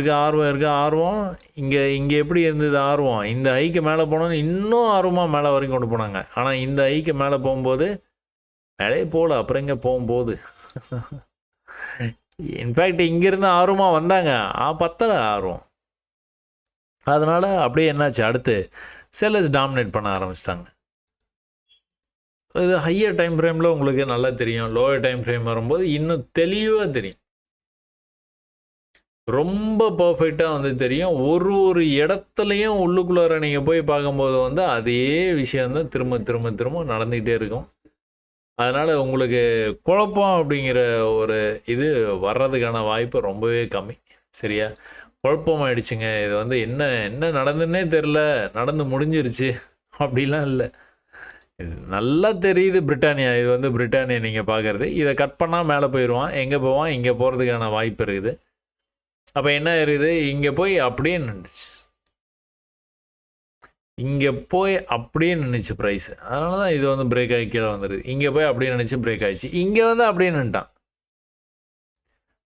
இங்கே எப்படி இருந்தது ஆர்வம்? இந்த ஐக்கு மேலே போனோன்னு இன்னும் ஆர்வமாக மேலே வரைக்கும் கொண்டு போனாங்க. ஆனால் இந்த ஐக்கு மேலே போகும்போது மேலே போகல, அப்புறம் எங்கே போகும்போது இன்ஃபேக்ட் இங்கேருந்து ஆர்வமாக வந்தாங்க, பத்தலை ஆர்வம். அதனால் அப்படியே என்னாச்சு, அடுத்து செல்லர்ஸ் டாமினேட் பண்ண ஆரம்பிச்சிட்டாங்க. இது ஹையர் டைம் ஃப்ரேமில் உங்களுக்கு நல்லா தெரியும். லோயர் டைம் ஃப்ரேம் வரும்போது இன்னும் தெளிவாக தெரியும், ரொம்ப பர்ஃபெக்டாக தெரியும். ஒரு இடத்துலையும் உள்ளுக்குள்ளார நீங்கள் போய் பார்க்கும்போது அதே விஷயந்தான் திரும்ப திரும்ப திரும்ப நடந்துக்கிட்டே இருக்கும். அதனால் உங்களுக்கு குழப்பம் அப்படிங்கிற ஒரு இது வர்றதுக்கான வாய்ப்பு ரொம்பவே கம்மி. சரியா? குழப்பமாயிடுச்சுங்க, இது என்ன நடந்துன்னே தெரில, நடந்து முடிஞ்சிருச்சு அப்படிலாம் இல்லை. நல்லா தெரியுது பிரிட்டானியா. இது பிரிட்டானியா நீங்கள் பார்க்குறது. இதை கட் பண்ணால் மேலே போயிடுவான், எங்கே போவான், இங்கே போகிறதுக்கான வாய்ப்பு இருக்குது. அப்போ என்ன இருக்குது, இங்கே போய் அப்படியே நின்றுச்சு ப்ரைஸ். அதனால தான் இது பிரேக் ஆகி கீழே வந்துடுது. இங்கே போய் அப்படியே நினச்சி பிரேக் ஆகிடுச்சு, இங்கே அப்படியே நின்ட்டான்.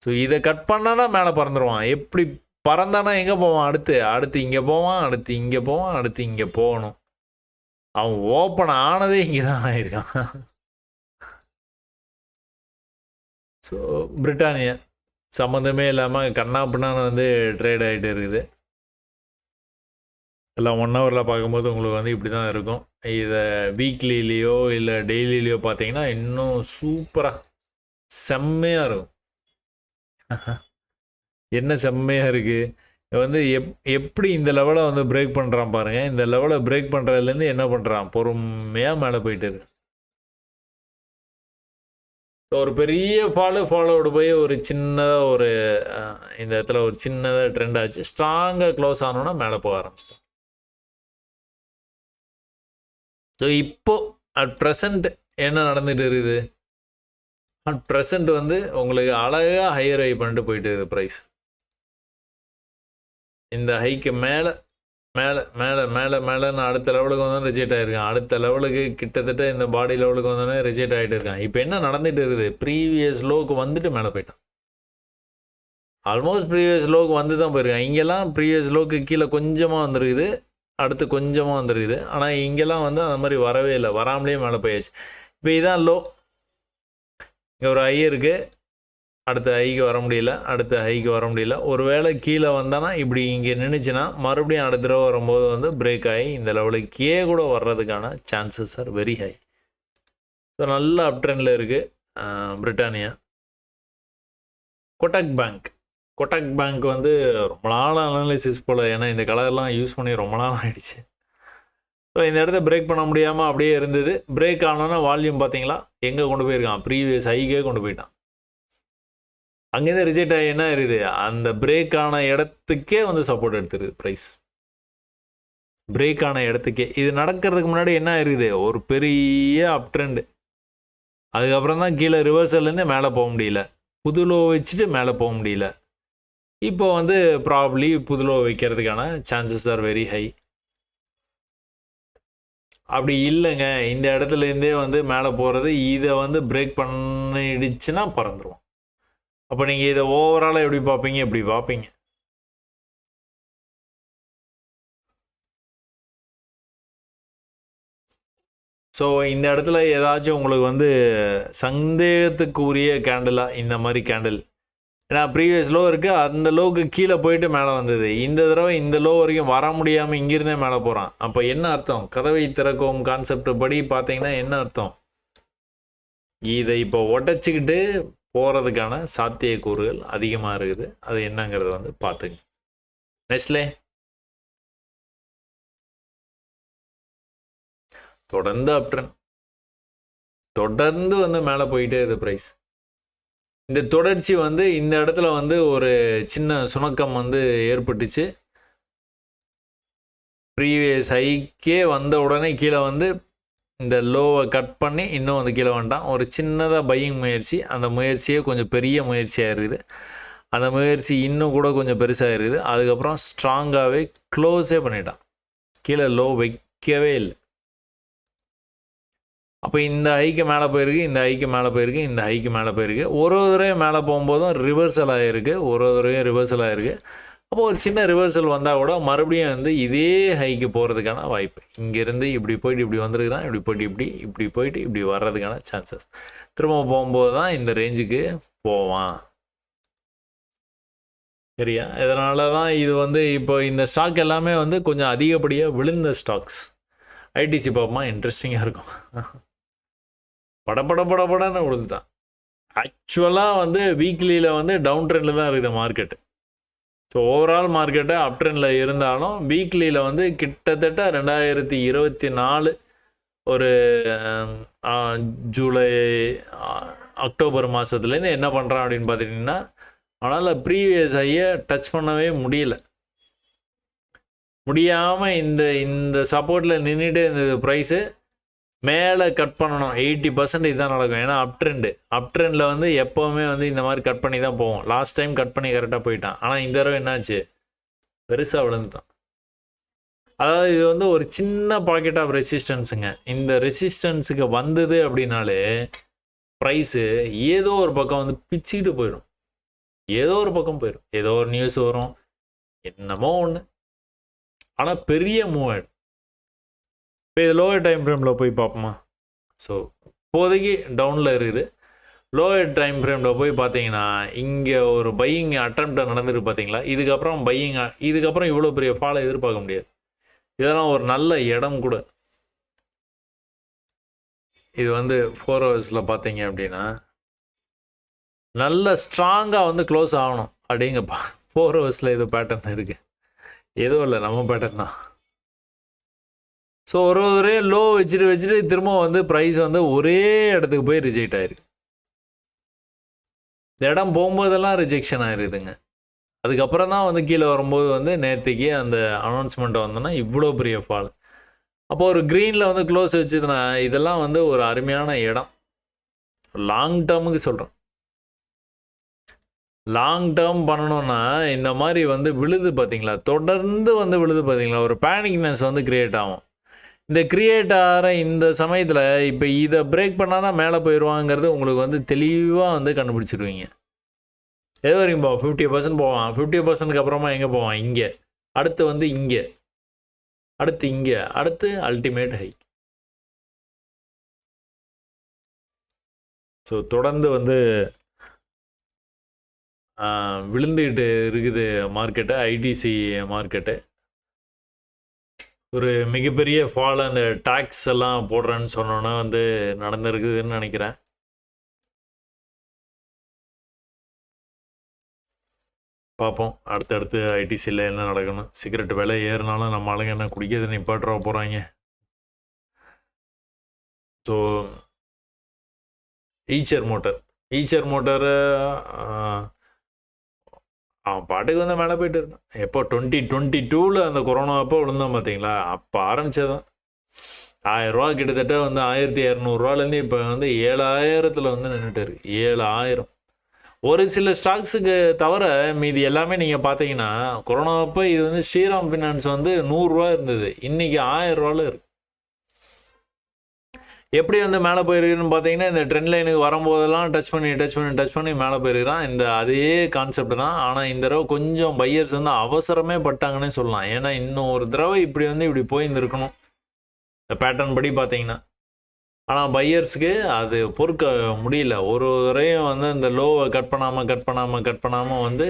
ஸோ இதை கட் பண்ணானா மேலே பறந்துடுவான். எப்படி பறந்தானா எங்கே போவான், அடுத்து இங்கே போவான், அடுத்து இங்கே போவான், அடுத்து இங்கே போகணும். அவன் ஓப்பன் ஆனதே இங்கே தான் ஆயிருக்கான். ஸோ பிரிட்டானியா சம்மந்தமே இல்லாமல் கண்ணாப்பின்னான்னு ட்ரேட் ஆகிட்டு இருக்குது. எல்லாம் 1 ஹவரில் பார்க்கும்போது உங்களுக்கு இப்படி தான் இருக்கும். இதை வீக்லிலேயோ இல்லை டெய்லிலேயோ பார்த்தீங்கன்னா இன்னும் சூப்பராக செம்மையாக இருக்கும். என்ன செம்மையாக இருக்குது, எப்படி இந்த லெவலை பிரேக் பண்ணுறான் பாருங்கள். இந்த லெவலை பிரேக் பண்ணுறதுலேருந்து என்ன பண்ணுறான், பொறுமையாக மேலே போயிட்டு இருக்கு. ஒரு பெரிய ஃபாலோவோடு போய் ஒரு சின்னதாக இந்த இடத்துல ஒரு சின்னதாக ட்ரெண்ட் ஆச்சு. ஸ்ட்ராங்காக க்ளோஸ் ஆனோன்னா மேலே போக ஆரம்பிச்சிட்டோம். ஸோ இப்போது அட் ப்ரெசண்ட் என்ன நடந்துகிட்டு இருக்குது, அட் ப்ரெசண்ட் உங்களுக்கு அழகாக ஹையர் ஹை பண்ணிட்டு போயிட்டு இருக்குது ப்ரைஸ். இந்த ஹைக்கு மேலே மேலே மேலே மேலே மேலேன்னு அடுத்த லெவலுக்கு ரிஜெக்ட் ஆகிருக்கான். அடுத்த லெவலுக்கு கிட்டத்தட்ட இந்த பாடி லெவலுக்கு ரிஜெக்ட் ஆகிட்டு இருக்கான். இப்போ என்ன நடந்துகிட்டு இருக்குது, ப்ரீவியஸ் லோவுக்கு மேலே போயிட்டான். ஆல்மோஸ்ட் ப்ரீவியஸ் லோக்கு வந்து தான் போயிருக்காங்க. இங்கெல்லாம் ப்ரீவியஸ் லோக்கு கீழே கொஞ்சமாக வந்துருக்குது, அடுத்து கொஞ்சமாக வந்துருக்குது. ஆனால் இங்கெல்லாம் வந்து அந்த மாதிரி வரவே இல்லை, வராமலே மேலே போயாச்சு. இப்போ இதான் லோ. இங்கே ஒரு ஐ இருக்குது, அடுத்த ஹைக்கு வர முடியல, அடுத்த ஹைக்கு வர முடியல. ஒரு வேளை கீழே வந்தானா இப்படி இங்கே நின்றுச்சுன்னா மறுபடியும் அடுத்த தடவை வரும்போது வந்து பிரேக் ஆகி இந்த லெவலுக்கு கே கூட வர்றதுக்கான chances are very high. So நல்ல அப் ட்ரெண்டில் இருக்குது பிரிட்டானியா. கொட்டக் பேங்க் வந்து ரொம்ப நாள் அனாலிசிஸ் போல், ஏன்னா இந்த கலர்லாம் யூஸ் பண்ணி ரொம்ப நாள் ஆகிடுச்சு. ஸோ இந்த இடத்த பிரேக் பண்ண முடியாமல் அப்படியே இருந்தது. பிரேக் ஆனோன்னா வால்யூம் பார்த்தீங்களா எங்கே கொண்டு போயிருக்கான், ப்ரீவியஸ் ஹைக்கே கொண்டு போயிட்டான். அங்கேருந்து ரிஜெக்ட் ஆகி என்ன இருக்குது, அந்த பிரேக் ஆன இடத்துக்கே வந்து சப்போர்ட் எடுத்துருது ப்ரைஸ். பிரேக் ஆன இடத்துக்கே இது நடக்கிறதுக்கு முன்னாடி என்ன இருக்குது, ஒரு பெரிய அப் ட்ரெண்டு. அதுக்கப்புறம் தான் கீழே ரிவர்சல்லேருந்து மேலே போக முடியல, புதுலோ வச்சுட்டு மேலே போக முடியல. இப்போ வந்து ப்ராப்ளி புதுலோ வைக்கிறதுக்கான சான்சஸ் ஆர் வெரி ஹை. அப்படி இல்லைங்க, இந்த இடத்துலேருந்தே வந்து மேலே போகிறது, இதை வந்து பிரேக் பண்ணிடுச்சுன்னா பறந்துடும். அப்போ நீங்கள் இதை ஓவராலாக எப்படி பார்ப்பீங்க, எப்படி பார்ப்பீங்க? ஸோ இந்த இடத்துல ஏதாச்சும் உங்களுக்கு வந்து சந்தேகத்துக்குரிய கேண்டிலாக இந்த மாதிரி கேண்டில், ஏன்னா ப்ரீவியஸ் லோ இருக்குது, அந்த லோவுக்கு கீழே போயிட்டு மேலே வந்தது. இந்த தடவை இந்த லோ வரைக்கும் வர முடியாமல் இங்கிருந்தே மேலே போகிறான். அப்போ என்ன அர்த்தம், கதவை திறக்கும் கான்செப்ட் படி பார்த்தீங்கன்னா என்ன அர்த்தம், இதை இப்போ உடச்சிக்கிட்டு போகிறதுக்கான சாத்தியக்கூறுகள் அதிகமாக இருக்குது. அது என்னங்கிறத வந்து பார்த்துங்க. நெக்ஸ்ட்லே தொடர்ந்து அப்ட்ரெண்ட், தொடர்ந்து வந்து மேலே போயிட்டே இருக்குது ப்ரைஸ். இந்த தொடர்ச்சி வந்து இந்த இடத்துல வந்து ஒரு சின்ன சுணக்கம் வந்து ஏற்பட்டுச்சு. ப்ரீவியஸ் ஹைக்கே வந்த உடனே கீழே வந்து இந்த லோவை கட் பண்ணி இன்னும் வந்து கீழே வந்துட்டான். ஒரு சின்னதாக பையிங் முயற்சி, அந்த முயற்சியே கொஞ்சம் பெரிய முயற்சியாக இருக்குது. அந்த முயற்சி இன்னும் கூட கொஞ்சம் பெருசாக இருக்குது. அதுக்கப்புறம் ஸ்ட்ராங்காகவே க்ளோஸே பண்ணிட்டான், கீழே லோ வைக்கவே இல்லை. அப்போ இந்த ஹைக்கு மேலே போயிருக்கு, இந்த ஹைக்கு மேலே போயிருக்கு, இந்த ஹைக்கு மேலே போயிருக்கு. ஒரு தடவை மேலே போகும்போதும் ரிவர்சல் ஆகிருக்கு, ஒரு தடவையும் ரிவர்சல் ஆகிருக்கு. அப்போ ஒரு சின்ன ரிவர்சல் வந்தால் கூட மறுபடியும் வந்து இதே ஹைக்கு போகிறதுக்கான வாய்ப்பு. இங்கேருந்து இப்படி போயிட்டு இப்படி வந்துருக்கிறான், இப்படி போயிட்டு இப்படி போயிட்டு இப்படி வர்றதுக்கான சான்சஸ். திரும்ப போகும்போது தான் இந்த ரேஞ்சுக்கு போவான். சரியா? இதனால தான் இது வந்து இப்போ இந்த ஸ்டாக் எல்லாமே வந்து கொஞ்சம் அதிகப்படியாக விழுந்த ஸ்டாக்ஸ். ஐடிசி பார்ப்போமா, இன்ட்ரெஸ்டிங்காக இருக்கும். படன்னு விழுந்துட்டான். ஆக்சுவலாக வந்து வீக்லியில் வந்து டவுன் ட்ரெண்டில் தான் இருக்குது மார்க்கெட்டு. ஸோ ஓவரால் மார்க்கெட்டை அப் ட்ரெண்டில் இருந்தாலும் வீக்லியில் வந்து கிட்டத்தட்ட 2024 ஒரு ஜூலை அக்டோபர் மாதத்துலேருந்து என்ன பண்ணுறான் அப்படின்னு பார்த்துட்டிங்கன்னா, அவனால் ப்ரீவியஸ் ஹையை டச் பண்ணவே முடியாமல் இந்த சப்போர்ட்டில் நின்றுட்டே இருந்தது. ப்ரைஸு மேலே கட் பண்ணணும், 80% இதுதான் நடக்கும். ஏன்னா அப் ட்ரெண்டில் வந்து எப்போவுமே வந்து இந்த மாதிரி கட் பண்ணி தான் போவோம். லாஸ்ட் டைம் கட் பண்ணி கரெக்டாக போயிட்டான். ஆனால் இந்த தடவை என்னாச்சு, பெருசாக விழுந்துட்டான். அதாவது இது வந்து ஒரு சின்ன பாக்கெட் ஆஃப் ரெசிஸ்டன்ஸுங்க. இந்த ரெசிஸ்டன்ஸுக்கு வந்தது அப்படின்னாலே ப்ரைஸு ஏதோ ஒரு பக்கம் வந்து பிச்சுக்கிட்டு போயிடும், ஏதோ ஒரு பக்கம் போயிடும், ஏதோ ஒரு நியூஸ் வரும், என்னமோ ஒன்று. ஆனால் பெரிய மூவ் ஆகிடும். இப்போ இது லோவர் டைம் ஃப்ரேமில் போய் பார்ப்போமா. ஸோ இப்போதைக்கு டவுனில் இருக்குது. லோவர் டைம் ஃப்ரேமில் போய் பார்த்தீங்கன்னா இங்கே ஒரு பையிங் அட்டம்ப்ட் நடந்துட்டு பார்த்தீங்களா. இதுக்கப்புறம் இவ்வளோ பெரிய ஃபாலை எதிர்பார்க்க முடியாது. இதெல்லாம் ஒரு நல்ல இடம் கூட. இது வந்து 4 ஹவர்ஸில் பார்த்தீங்க அப்படின்னா நல்ல ஸ்ட்ராங்காக வந்து க்ளோஸ் ஆகணும் அப்படிங்கப்பா. 4 ஹவர்ஸில் இது பேட்டர்ன் இருக்குது, எதுவும் இல்லை, நம்ம பேட்டர்ன் தான். ஸோ ஒரே லோ வச்சுட்டு திரும்ப வந்து ப்ரைஸ் வந்து ஒரே இடத்துக்கு போய் ரிஜெக்ட் ஆகிருக்கு. இந்த இடம் போகும்போதெல்லாம் ரிஜெக்ஷன் ஆகிருக்குதுங்க. அதுக்கப்புறம் தான் வந்து கீழே வரும்போது வந்து நேற்றுக்கு அந்த அனௌன்ஸ்மெண்ட் வந்தோன்னா இவ்வளோ பெரிய ஃபால். அப்போ ஒரு க்ரீனில் வந்து க்ளோஸ் வச்சுதுன்னா இதெல்லாம் வந்து ஒரு அருமையான இடம். லாங் டேர்முக்கு சொல்கிறேன். லாங் டேர்ம் பண்ணணுன்னா இந்த மாதிரி வந்து விழுது பார்த்தீங்களா, தொடர்ந்து வந்து விழுது பார்த்தீங்களா, ஒரு பேனிக்னஸ் வந்து க்ரியேட் ஆகும். இந்த க்ரியேட் ஆகிற இந்த சமயத்தில் இப்போ இதை பிரேக் பண்ணால் தான் மேலே போயிடுவாங்கிறது உங்களுக்கு வந்து தெளிவாக வந்து கண்டுபிடிச்சிருவீங்க. எது வரைக்கும் போவான்? 50% போவான். 50%க்கு அப்புறமா எங்கே போவான்? இங்கே. அடுத்து வந்து இங்கே, அடுத்து இங்கே, அடுத்து அல்டிமேட் ஹை. ஸோ தொடர்ந்து வந்து விழுந்துக்கிட்டு இருக்குது மார்க்கெட்டு, ஐடிசி மார்க்கெட்டு. ஒரு மிகப்பெரிய ஃபால் அந்த டாக்ஸ் எல்லாம் போடுறேன்னு சொன்னோன்னா வந்து நடந்திருக்குதுன்னு நினைக்கிறேன். பார்ப்போம் அடுத்தடுத்து ஐடிசியில் என்ன நடக்கணும். சிகரெட் விலை ஏறினாலும் நம்ம ஆளுங்க என்ன குடிக்கிறது நிப்பாட்டுற போகிறாங்க. ஸோ ஈச்சர் மோட்டரு அவன் பாட்டுக்கு வந்து மேலே போயிட்டு இருக்கான். எப்போ 2022 அந்த கொரோனா அப்போ விழுந்தான் பார்த்தீங்களா? அப்போ ஆரம்பித்ததான் 1000 கிட்டத்தட்ட வந்து 1200 இப்போ வந்து 7000 வந்து நின்றுட்டு இருக்கு. 7000. ஒரு சில ஸ்டாக்ஸுக்கு தவிர மீதி எல்லாமே நீங்கள் பார்த்தீங்கன்னா கொரோனா அப்போ இது வந்து ஸ்ரீராம் ஃபினான்ஸ் வந்து 100 இருந்தது, இன்றைக்கி 1000 இருக்குது. எப்படி வந்து மேலே போயிருக்குன்னு பார்த்தீங்கன்னா இந்த ட்ரெண்ட் லைனுக்கு வரும்போதெல்லாம் டச் பண்ணி மேலே போயிருக்கிறான். இந்த அதே கான்செப்ட் தான். ஆனால் இந்த தடவை கொஞ்சம் பையர்ஸ் வந்து அவசரமே பட்டாங்கன்னே சொல்லலாம். ஏன்னா இன்னும் ஒரு தடவை இப்படி போயிருந்துருக்கணும் இந்த பேட்டர்ன் படி பார்த்தீங்கன்னா. ஆனால் பையர்ஸுக்கு அது பொறுக்க முடியல. ஒரு தடவையும் வந்து இந்த லோவை கட் பண்ணாமல் வந்து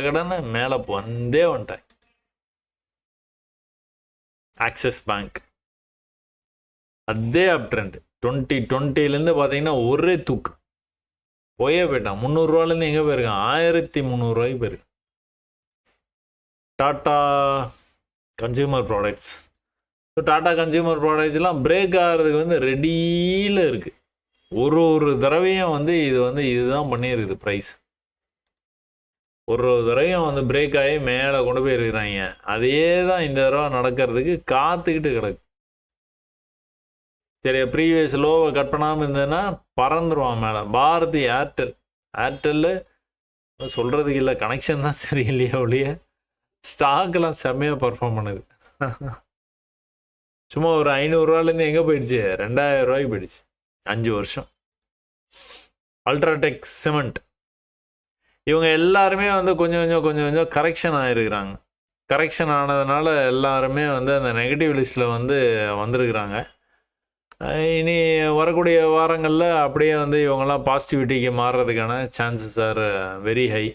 கடன்னு மேலே வந்துட்டேன். ஆக்சிஸ் பேங்க் அதே அப் ட்ரெண்ட் 2020 பார்த்தீங்கன்னா ஒரே தூக்கு போயிட்டான். 300 எங்கே போயிருக்கான்? 1300 போயிருக்கான். Tata consumer products. So Tata consumer ப்ராடக்ட்ஸ்லாம் பிரேக் ஆகிறதுக்கு வந்து ரெடியில் இருக்குது. ஒரு தடவையும் வந்து இதுதான் பண்ணியிருக்குது ப்ரைஸ். ஒரு தடவையும் வந்து பிரேக் ஆகி மேலே கொண்டு போயிருக்கிறாங்க. அதே தான் இந்த தடவை நடக்கிறதுக்கு காத்துக்கிட்டு கிடக்கு. சரி, ப்ரீவியஸ் லோவை கட் பண்ணாமல் இருந்ததுன்னா பறந்துருவான் மேலே. பாரதி ஏர்டெல்லு சொல்கிறதுக்கு இல்லை, கனெக்ஷன் தான் சரியில்லையா ஒழிய ஸ்டாக்கெல்லாம் செம்மையாக பர்ஃபார்ம் பண்ணுது. சும்மா ஒரு 500 எங்கே போயிடுச்சு? 2000 போயிடுச்சு 5 வருஷம். அல்ட்ராடெக் சிமெண்ட் இவங்க எல்லாருமே வந்து கொஞ்சம் கரெக்ஷன் ஆகிருக்கிறாங்க. கரெக்ஷன் ஆனதுனால எல்லாருமே வந்து அந்த நெகட்டிவ் லிஸ்ட்டில் வந்து வந்திருக்கிறாங்க. இனி வரக்கூடிய வாரங்களில் அப்படியே வந்து இவங்கெல்லாம் பாசிட்டிவிட்டிக்கு மாறுறதுக்கான சான்சஸ் ஆர் வெரி ஹை.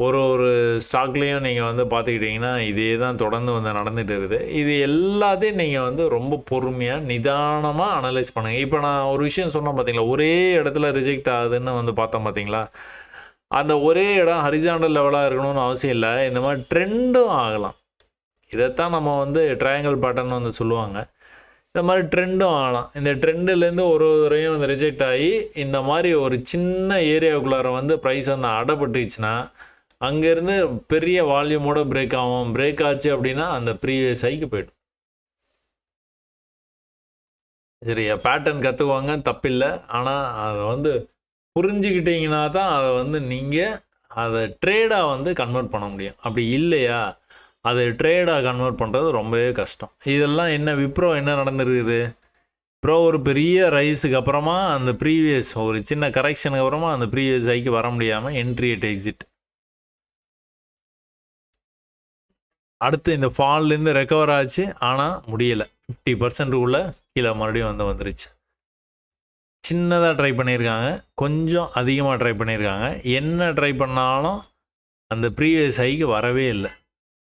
ஒரு ஸ்டாக்லேயும் நீங்கள் வந்து பார்த்துக்கிட்டிங்கன்னா இதே தான் தொடர்ந்து வந்து நடந்துகிட்டு இருக்குது. இது எல்லாத்தையும் நீங்கள் வந்து ரொம்ப பொறுமையாக நிதானமாக அனலைஸ் பண்ணுங்கள். இப்போ நான் ஒரு விஷயம் சொன்னேன் பார்த்தீங்களா, ஒரே இடத்துல ரிஜெக்ட் ஆகுதுன்னு வந்து பார்த்தோம் பார்த்தீங்களா, அந்த ஒரே இடம் ஹரிசாண்டல் லெவலாக இருக்கணும்னு அவசியம் இல்லை. இந்த மாதிரி ட்ரெண்டும் ஆகலாம். இதைத்தான் நம்ம வந்து ட்ரையாங்கிள் பேட்டர்ன் வந்து சொல்லுவாங்க. இந்த மாதிரி ட்ரெண்டும் ஆகலாம். இந்த ட்ரெண்டுலேருந்து ஒரு தடவையும் வந்து ரிஜெக்ட் ஆகி இந்த மாதிரி ஒரு சின்ன ஏரியாவுக்குள்ளார வந்து ப்ரைஸ் வந்து அடைப்பட்டுச்சுன்னா அங்கேருந்து பெரிய வால்யூமோட பிரேக் ஆகும். பிரேக் ஆச்சு அப்படின்னா அந்த ப்ரீவியஸ் ஹைக்கு போய்டும். சரியா? பேட்டர்ன் கற்றுக்குவாங்க, தப்பில்லை. ஆனால் அதை வந்து புரிஞ்சுக்கிட்டீங்கன்னா தான் அதை வந்து நீங்கள் அதை ட்ரேடாக வந்து கன்வெர்ட் பண்ண முடியும். அப்படி இல்லையா அது ட்ரேடாக கன்வெர்ட் பண்ணுறது ரொம்பவே கஷ்டம். இதெல்லாம் என்ன விப்ரோ என்ன நடந்துருக்குது? ப்ரோ ஒரு பெரிய ரைஸுக்கு அப்புறமா அந்த ப்ரீவியஸ் ஒரு சின்ன கரெக்ஷனுக்கு அப்புறமா அந்த ப்ரீவியஸ் ஹைக்கு வர முடியாமல் என்ட்ரி அட் எக்ஸிட். அடுத்து இந்த ஃபால்லேருந்து ரெக்கவர் ஆச்சு, ஆனால் முடியலை. 50%க்குள்ளே கீழே மறுபடியும் வந்துருச்சு. சின்னதாக ட்ரை பண்ணியிருக்காங்க, கொஞ்சம் அதிகமாக ட்ரை பண்ணியிருக்காங்க. என்ன ட்ரை பண்ணாலும் அந்த ப்ரீவியஸ் ஹைக்கு வரவே இல்லை.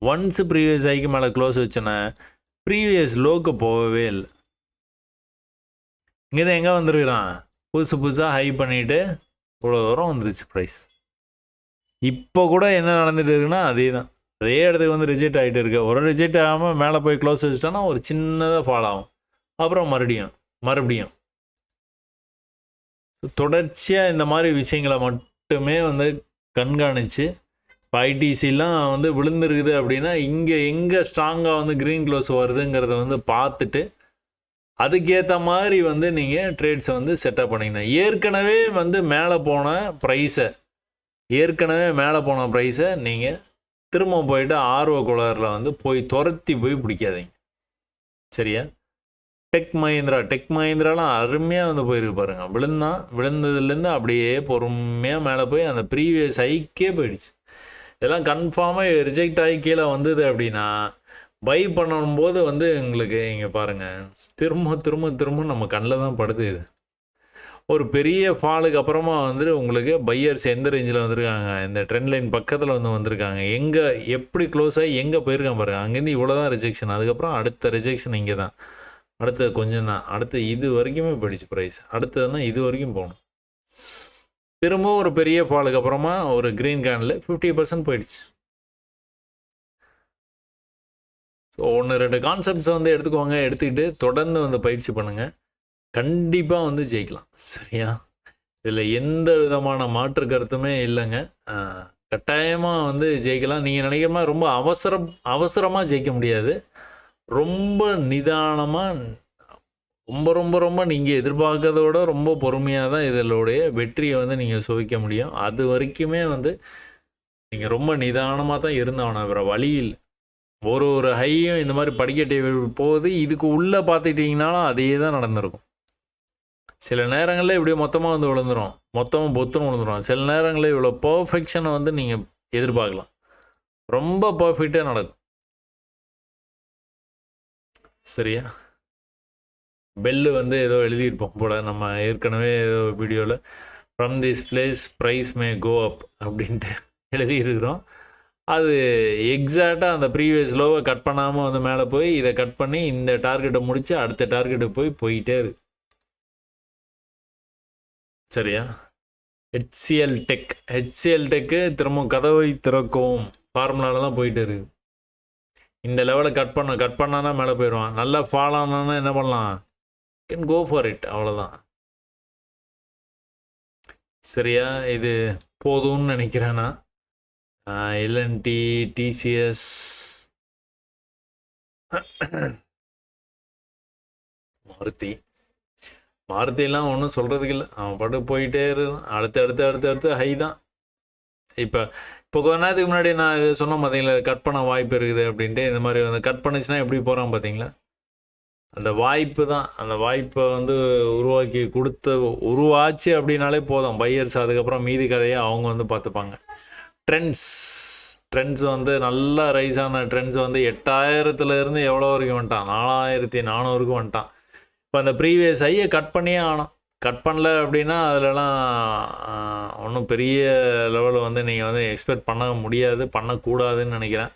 ஒன்ஸு ப்ரீவியஸ் ஹைக்கு மேலே க்ளோஸ் வச்சோன்னா ப்ரீவியஸ் லோக்கு போகவே இல்லை. இங்கே தான் எங்கே வந்துருக்கிறான்? புதுசாக ஹை பண்ணிவிட்டு இவ்வளோ தூரம் வந்துருச்சு ப்ரைஸ். இப்போ கூட என்ன நடந்துட்டு இருக்குன்னா அதே தான், அதே இடத்துக்கு வந்து ரிஜெக்ட் ஆகிட்டு இருக்கு. ஒரு ரிஜெக்ட் ஆகாமல் மேலே போய் க்ளோஸ் வச்சுட்டோன்னா ஒரு சின்னதாக ஃபால் ஆகும். அப்புறம் மறுபடியும் தொடர்ச்சியாக இந்த மாதிரி விஷயங்களை மட்டுமே வந்து கண்காணித்து இப்போ ஐடிசிலாம் வந்து விழுந்துருக்குது அப்படின்னா இங்கே எங்கே ஸ்ட்ராங்காக வந்து க்ரீன் க்ளோஸ் வருதுங்கிறத வந்து பார்த்துட்டு அதுக்கேற்ற மாதிரி வந்து நீங்கள் ட்ரேட்ஸை வந்து செட்டப் பண்ணிக்கணும். ஏற்கனவே மேலே போன ப்ரைஸை நீங்கள் திரும்ப போயிட்டு ஆர்வ கோளாறில் வந்து போய் துரத்தி போய் பிடிக்காதீங்க. சரியா? டெக் மஹிந்திராலாம் அருமையாக வந்து போயிருக்கு பாருங்கள். விழுந்ததுலேருந்து அப்படியே பொறுமையாக மேலே போய் அந்த ப்ரீவியஸ் ஹைக்கே போயிடுச்சு. இதெல்லாம் கன்ஃபார்மாக ரிஜெக்ட் ஆகி கீழே வந்தது அப்படின்னா பை பண்ணும்போது வந்து எங்களுக்கு இங்கே பாருங்கள் திரும்ப திரும்ப திரும்ப நம்ம கண்ணில் தான் படுது. இது ஒரு பெரிய ஃபாலுக்கு அப்புறமா வந்துட்டு உங்களுக்கு பையர்ஸ் எந்த ரேஞ்சில் வந்திருக்காங்க, இந்த ட்ரெண்ட் லைன் பக்கத்தில் வந்து வந்திருக்காங்க, எங்கே எப்படி க்ளோஸ் ஆகி எங்கே போயிருக்கான் பாருங்கள். அங்கேருந்து இவ்வளோ தான் ரிஜெக்ஷன், அதுக்கப்புறம் அடுத்த ரிஜெக்ஷன் இங்கே தான், அடுத்தது கொஞ்சம் தான், அடுத்து இது வரைக்குமே போயிடுச்சு ப்ரைஸ். அடுத்ததுன்னா இது வரைக்கும் போகணும். திரும்ப ஒரு பெரிய ஃபாலுக்கு அப்புறமா ஒரு க்ரீன் கேண்டில் 50% போயிடுச்சு. ஸோ 1-2 கான்செப்ட்ஸை வந்து எடுத்துக்கோங்க, எடுத்துக்கிட்டு தொடர்ந்து வந்து பயிற்சி பண்ணுங்கள், கண்டிப்பாக வந்து ஜெயிக்கலாம். சரியா? இதில் எந்த விதமான மாற்று கருத்துமே இல்லைங்க. கட்டாயமாக வந்து ஜெயிக்கலாம். நீங்கள் நினைக்கிற மாதிரி ரொம்ப அவசரமாக ஜெயிக்க முடியாது. ரொம்ப நிதானமாக, ரொம்ப ரொம்ப ரொம்ப நீங்கள் எதிர்பார்க்கறத விட ரொம்ப பொறுமையாக தான் இதனுடைய வெற்றியை வந்து நீங்கள் சுவைக்க முடியும். அது வரைக்குமே வந்து நீங்கள் ரொம்ப நிதானமாக தான் இருந்தாகணும், வேறு வழி இல்லை. ஒரு ஹையும் இந்த மாதிரி படிக்கட்டை போகுது, இதுக்கு உள்ளே பார்த்துக்கிட்டிங்கனாலும் அதே தான் நடந்திருக்கும். சில நேரங்களில் இப்படி மொத்தமாக வந்து விழுந்துடும், மொத்தமாக பொத்துன்னு விழுந்துடும். சில நேரங்களில் இவ்வளோ பர்ஃபெக்ஷனை வந்து நீங்கள் எதிர்பார்க்கலாம், ரொம்ப பர்ஃபெக்டாக நடக்கும். சரியா? பெல்லு வந்து ஏதோ எழுதியிருப்போம் போல், நம்ம ஏற்கனவே ஏதோ வீடியோவில் ஃப்ரம் திஸ் பிளேஸ் ப்ரைஸ் மே கோ அப் அப்படின்ட்டு எழுதியிருக்கிறோம். அது எக்ஸாக்டாக அந்த ப்ரீவியஸ் லோவை கட் பண்ணாமல் வந்து மேலே போய் இதை கட் பண்ணி இந்த டார்கெட்டை முடித்து அடுத்த டார்கெட்டுக்கு போயிட்டே இருக்கு. சரியா? ஹெச்சிஎல் டெக்கு திரும்ப கதவை திறக்கும் ஃபார்முலாவில் தான் போயிட்டு இருக்குது. இந்த லெவலை கட் பண்ணானா மேலே போயிடுவான். நல்லா ஃபால் ஆனானா என்ன பண்ணலாம்? கேன் கோ ஃபார் இட், அவ்வளோதான். சரியா? இது போதும்னு நினைக்கிறேன்னா எல்என்டி, டிசிஎஸ், மாருதியெல்லாம் ஒன்றும் சொல்கிறதுக்கு இல்லை, அவன் பாட்டு போயிட்டே இருக்கான். அடுத்து ஹை தான். இப்போ கொஞ்ச நேரத்துக்கு முன்னாடி நான் இதை சொன்ன பார்த்தீங்களா, கட் பண்ண வாய்ப்பு இருக்குது அப்படின்ட்டு. இந்த மாதிரி வந்து கட் பண்ணிச்சுன்னா எப்படி போகிறான் பார்த்தீங்களா? அந்த வாய்ப்பு தான், அந்த வாய்ப்பை வந்து உருவாச்சு அப்படின்னாலே போதும் பையர்ஸ். அதுக்கப்புறம் மீதி கதையை அவங்க வந்து பார்த்துப்பாங்க. ட்ரெண்ட்ஸ் வந்து நல்லா ரைஸ் ஆன ட்ரெண்ட்ஸ் வந்து 8000 எவ்வளோ வரைக்கும் வந்துட்டான், 4400 வந்துட்டான். இப்போ அந்த ப்ரீவியஸ் ஹையை கட் பண்ணியே ஆனோம். கட் பண்ணல அப்படின்னா அதிலலாம் ஒன்றும் பெரிய லெவலில் வந்து நீங்கள் வந்து எக்ஸ்பெக்ட் பண்ண முடியாது, பண்ணக்கூடாதுன்னு நினைக்கிறேன்.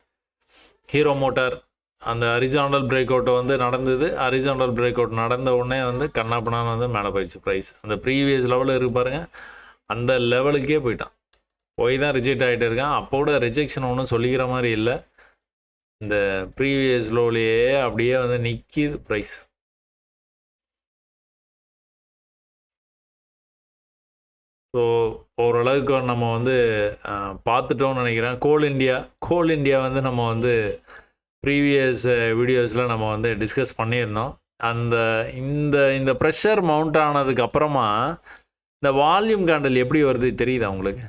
ஹீரோ மோட்டார் அந்த ஹரிசாண்டல் பிரேக் அவுட்டை வந்து நடந்தது. ஹரிசாண்டல் பிரேக் அவுட் நடந்த உடனே வந்து கண்ணாப்பண்ணான்னு வந்து மேலே போயிடுச்சு ப்ரைஸ். அந்த ப்ரீவியஸ் லெவலில் இருக்கு பாருங்கள், அந்த லெவலுக்கே போயிட்டான். போய் தான் ரிஜெக்ட் ஆகிட்டு இருக்கான். அப்போ கூட ரிஜெக்ஷன் ஒன்றும் சொல்லிக்கிற மாதிரி இல்லை. இந்த ப்ரீவியஸ் லோவிலேயே அப்படியே வந்து நிற்கிது ப்ரைஸ். ஸோ ஓரளவுக்கு நம்ம வந்து பார்த்துட்டோம்னு நினைக்கிறேன். கோல் இண்டியா வந்து நம்ம வந்து ப்ரீவியஸ் வீடியோஸில் நம்ம வந்து டிஸ்கஸ் பண்ணியிருந்தோம். இந்த ப்ரெஷர் மவுண்ட் ஆனதுக்கு அப்புறமா இந்த வால்யூம் கேண்டில் எப்படி வருது தெரியுதா உங்களுக்கு?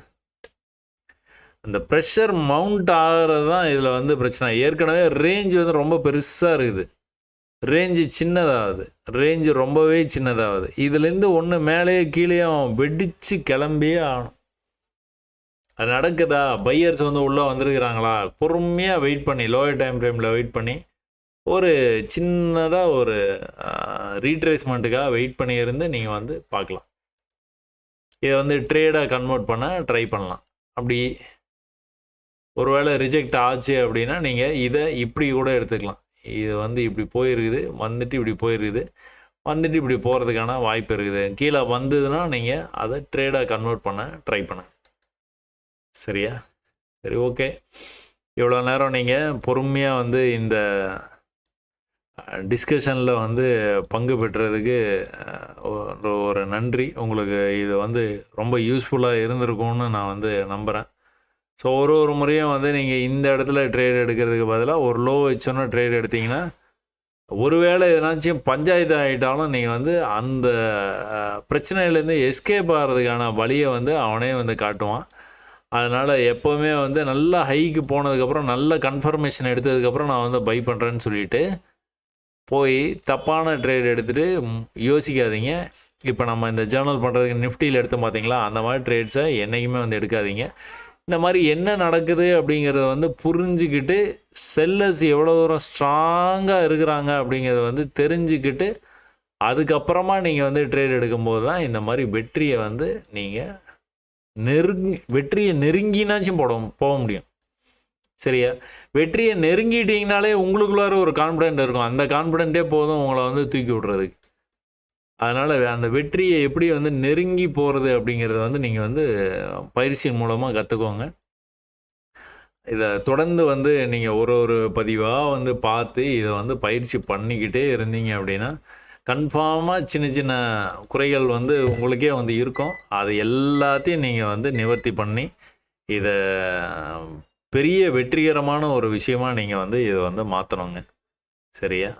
அந்த ப்ரெஷர் மவுண்ட் ஆகிறது தான் இதில் வந்து பிரச்சனை. ஏற்கனவே ரேஞ்சு வந்து ரொம்ப பெருசாக இருக்குது, ரேஞ்சு சின்னதாகுது, ரேஞ்சு ரொம்பவே சின்னதாகுது. இதுலேருந்து ஒன்று மேலேயே கீழேயும் வெடித்து கிளம்பியே ஆகணும். அது நடக்குதா? பையர்ஸ் வந்து உள்ளே வந்திருக்கிறாங்களா? பொறுமையாக வெயிட் பண்ணி, லோயர் டைம் ஃப்ரேமில் வெயிட் பண்ணி, ஒரு சின்னதாக ஒரு ரீட்ரேஸ்மெண்ட்டுக்காக வெயிட் பண்ணி இருந்து நீங்கள் வந்து பார்க்கலாம். இதை வந்து ட்ரேடாக கன்வெர்ட் பண்ண ட்ரை பண்ணலாம். அப்படி ஒருவேளை ரிஜெக்ட் ஆச்சு அப்படின்னா நீங்கள் இதை இப்படி கூட எடுத்துக்கலாம். இது வந்து இப்படி போயிருக்குது, வந்துட்டு இப்படி போயிருக்குது, வந்துட்டு இப்படி போகிறதுக்கான வாய்ப்பு இருக்குது. கீழே வந்ததுன்னா நீங்கள் அதை ட்ரேடாக கன்வெர்ட் பண்ண ட்ரை பண்ணுங்க. சரியா? சரி, ஓகே. இவ்வளோ நேரம் நீங்கள் பொறுமையாக வந்து இந்த டிஸ்கஷனில் வந்து பங்கு பெற்றதுக்கு ஒரு நன்றி. உங்களுக்கு இது வந்து ரொம்ப யூஸ்ஃபுல்லாக இருந்திருக்கும்னு நான் வந்து நம்புகிறேன். ஸோ ஒரு முறையும் வந்து நீங்கள் இந்த இடத்துல ட்ரேட் எடுக்கிறதுக்கு பதிலாக ஒரு லோ வச்சோன்னா ட்ரேட் எடுத்திங்கன்னா, ஒருவேளை எதனாச்சும் பஞ்சாயத்து ஆகிட்டாலும் நீங்கள் வந்து அந்த பிரச்சனையிலேருந்து எஸ்கேப் ஆகிறதுக்கான வழியை வந்து அவனே வந்து காட்டுவான். அதனால் எப்போவுமே வந்து நல்லா ஹைக்கு போனதுக்கப்புறம் நல்ல கன்ஃபர்மேஷன் எடுத்ததுக்கப்புறம் நான் வந்து பை பண்ணுறேன்னு சொல்லிவிட்டு போய் தப்பான ட்ரேட் எடுத்துகிட்டு யோசிக்காதீங்க. இப்போ நம்ம இந்த ஜேர்னல் பண்ணுறதுக்கு நிஃப்டியில் எடுத்தோம் பார்த்தீங்களா, அந்த மாதிரி ட்ரேட்ஸை என்றைக்குமே வந்து எடுக்காதீங்க. இந்த மாதிரி என்ன நடக்குது அப்படிங்கிறத வந்து புரிஞ்சுக்கிட்டு, செல்லர்ஸ் எவ்வளோ தூரம் ஸ்ட்ராங்காக இருக்கிறாங்க அப்படிங்கிறத வந்து தெரிஞ்சுக்கிட்டு, அதுக்கப்புறமா நீங்கள் வந்து ட்ரேட் எடுக்கும்போது தான் இந்த மாதிரி வெற்றியை வந்து நீங்கள் வெற்றியை நெருங்கினாச்சும் போக முடியும். சரியா? வெற்றியை நெருங்கிட்டீங்கனாலே உங்களுக்குள்ளார ஒரு கான்ஃபிடென்ட் இருக்கும். அந்த கான்ஃபிடென்ட்டே போதும் உங்களை வந்து தூக்கி விட்றதுக்கு. அதனால் அந்த வெற்றியை எப்படி வந்து நெருங்கி போகிறது அப்படிங்கிறத வந்து நீங்கள் வந்து பயிற்சியின் மூலமாக கற்றுக்கோங்க. இதை தொடர்ந்து வந்து நீங்கள் ஒரு பதிவாக வந்து பார்த்து இதை வந்து பயிற்சி பண்ணிக்கிட்டே இருந்தீங்க அப்படின்னா கன்ஃபார்மாக சின்ன சின்ன குறைகள் வந்து உங்களுக்கே வந்து இருக்கும். அது எல்லாத்தையும் நீங்கள் வந்து நிவர்த்தி பண்ணி இதை பெரிய வெற்றிகரமான ஒரு விஷயமாக நீங்கள் வந்து இதை வந்து மாற்றணுங்க. சரியா?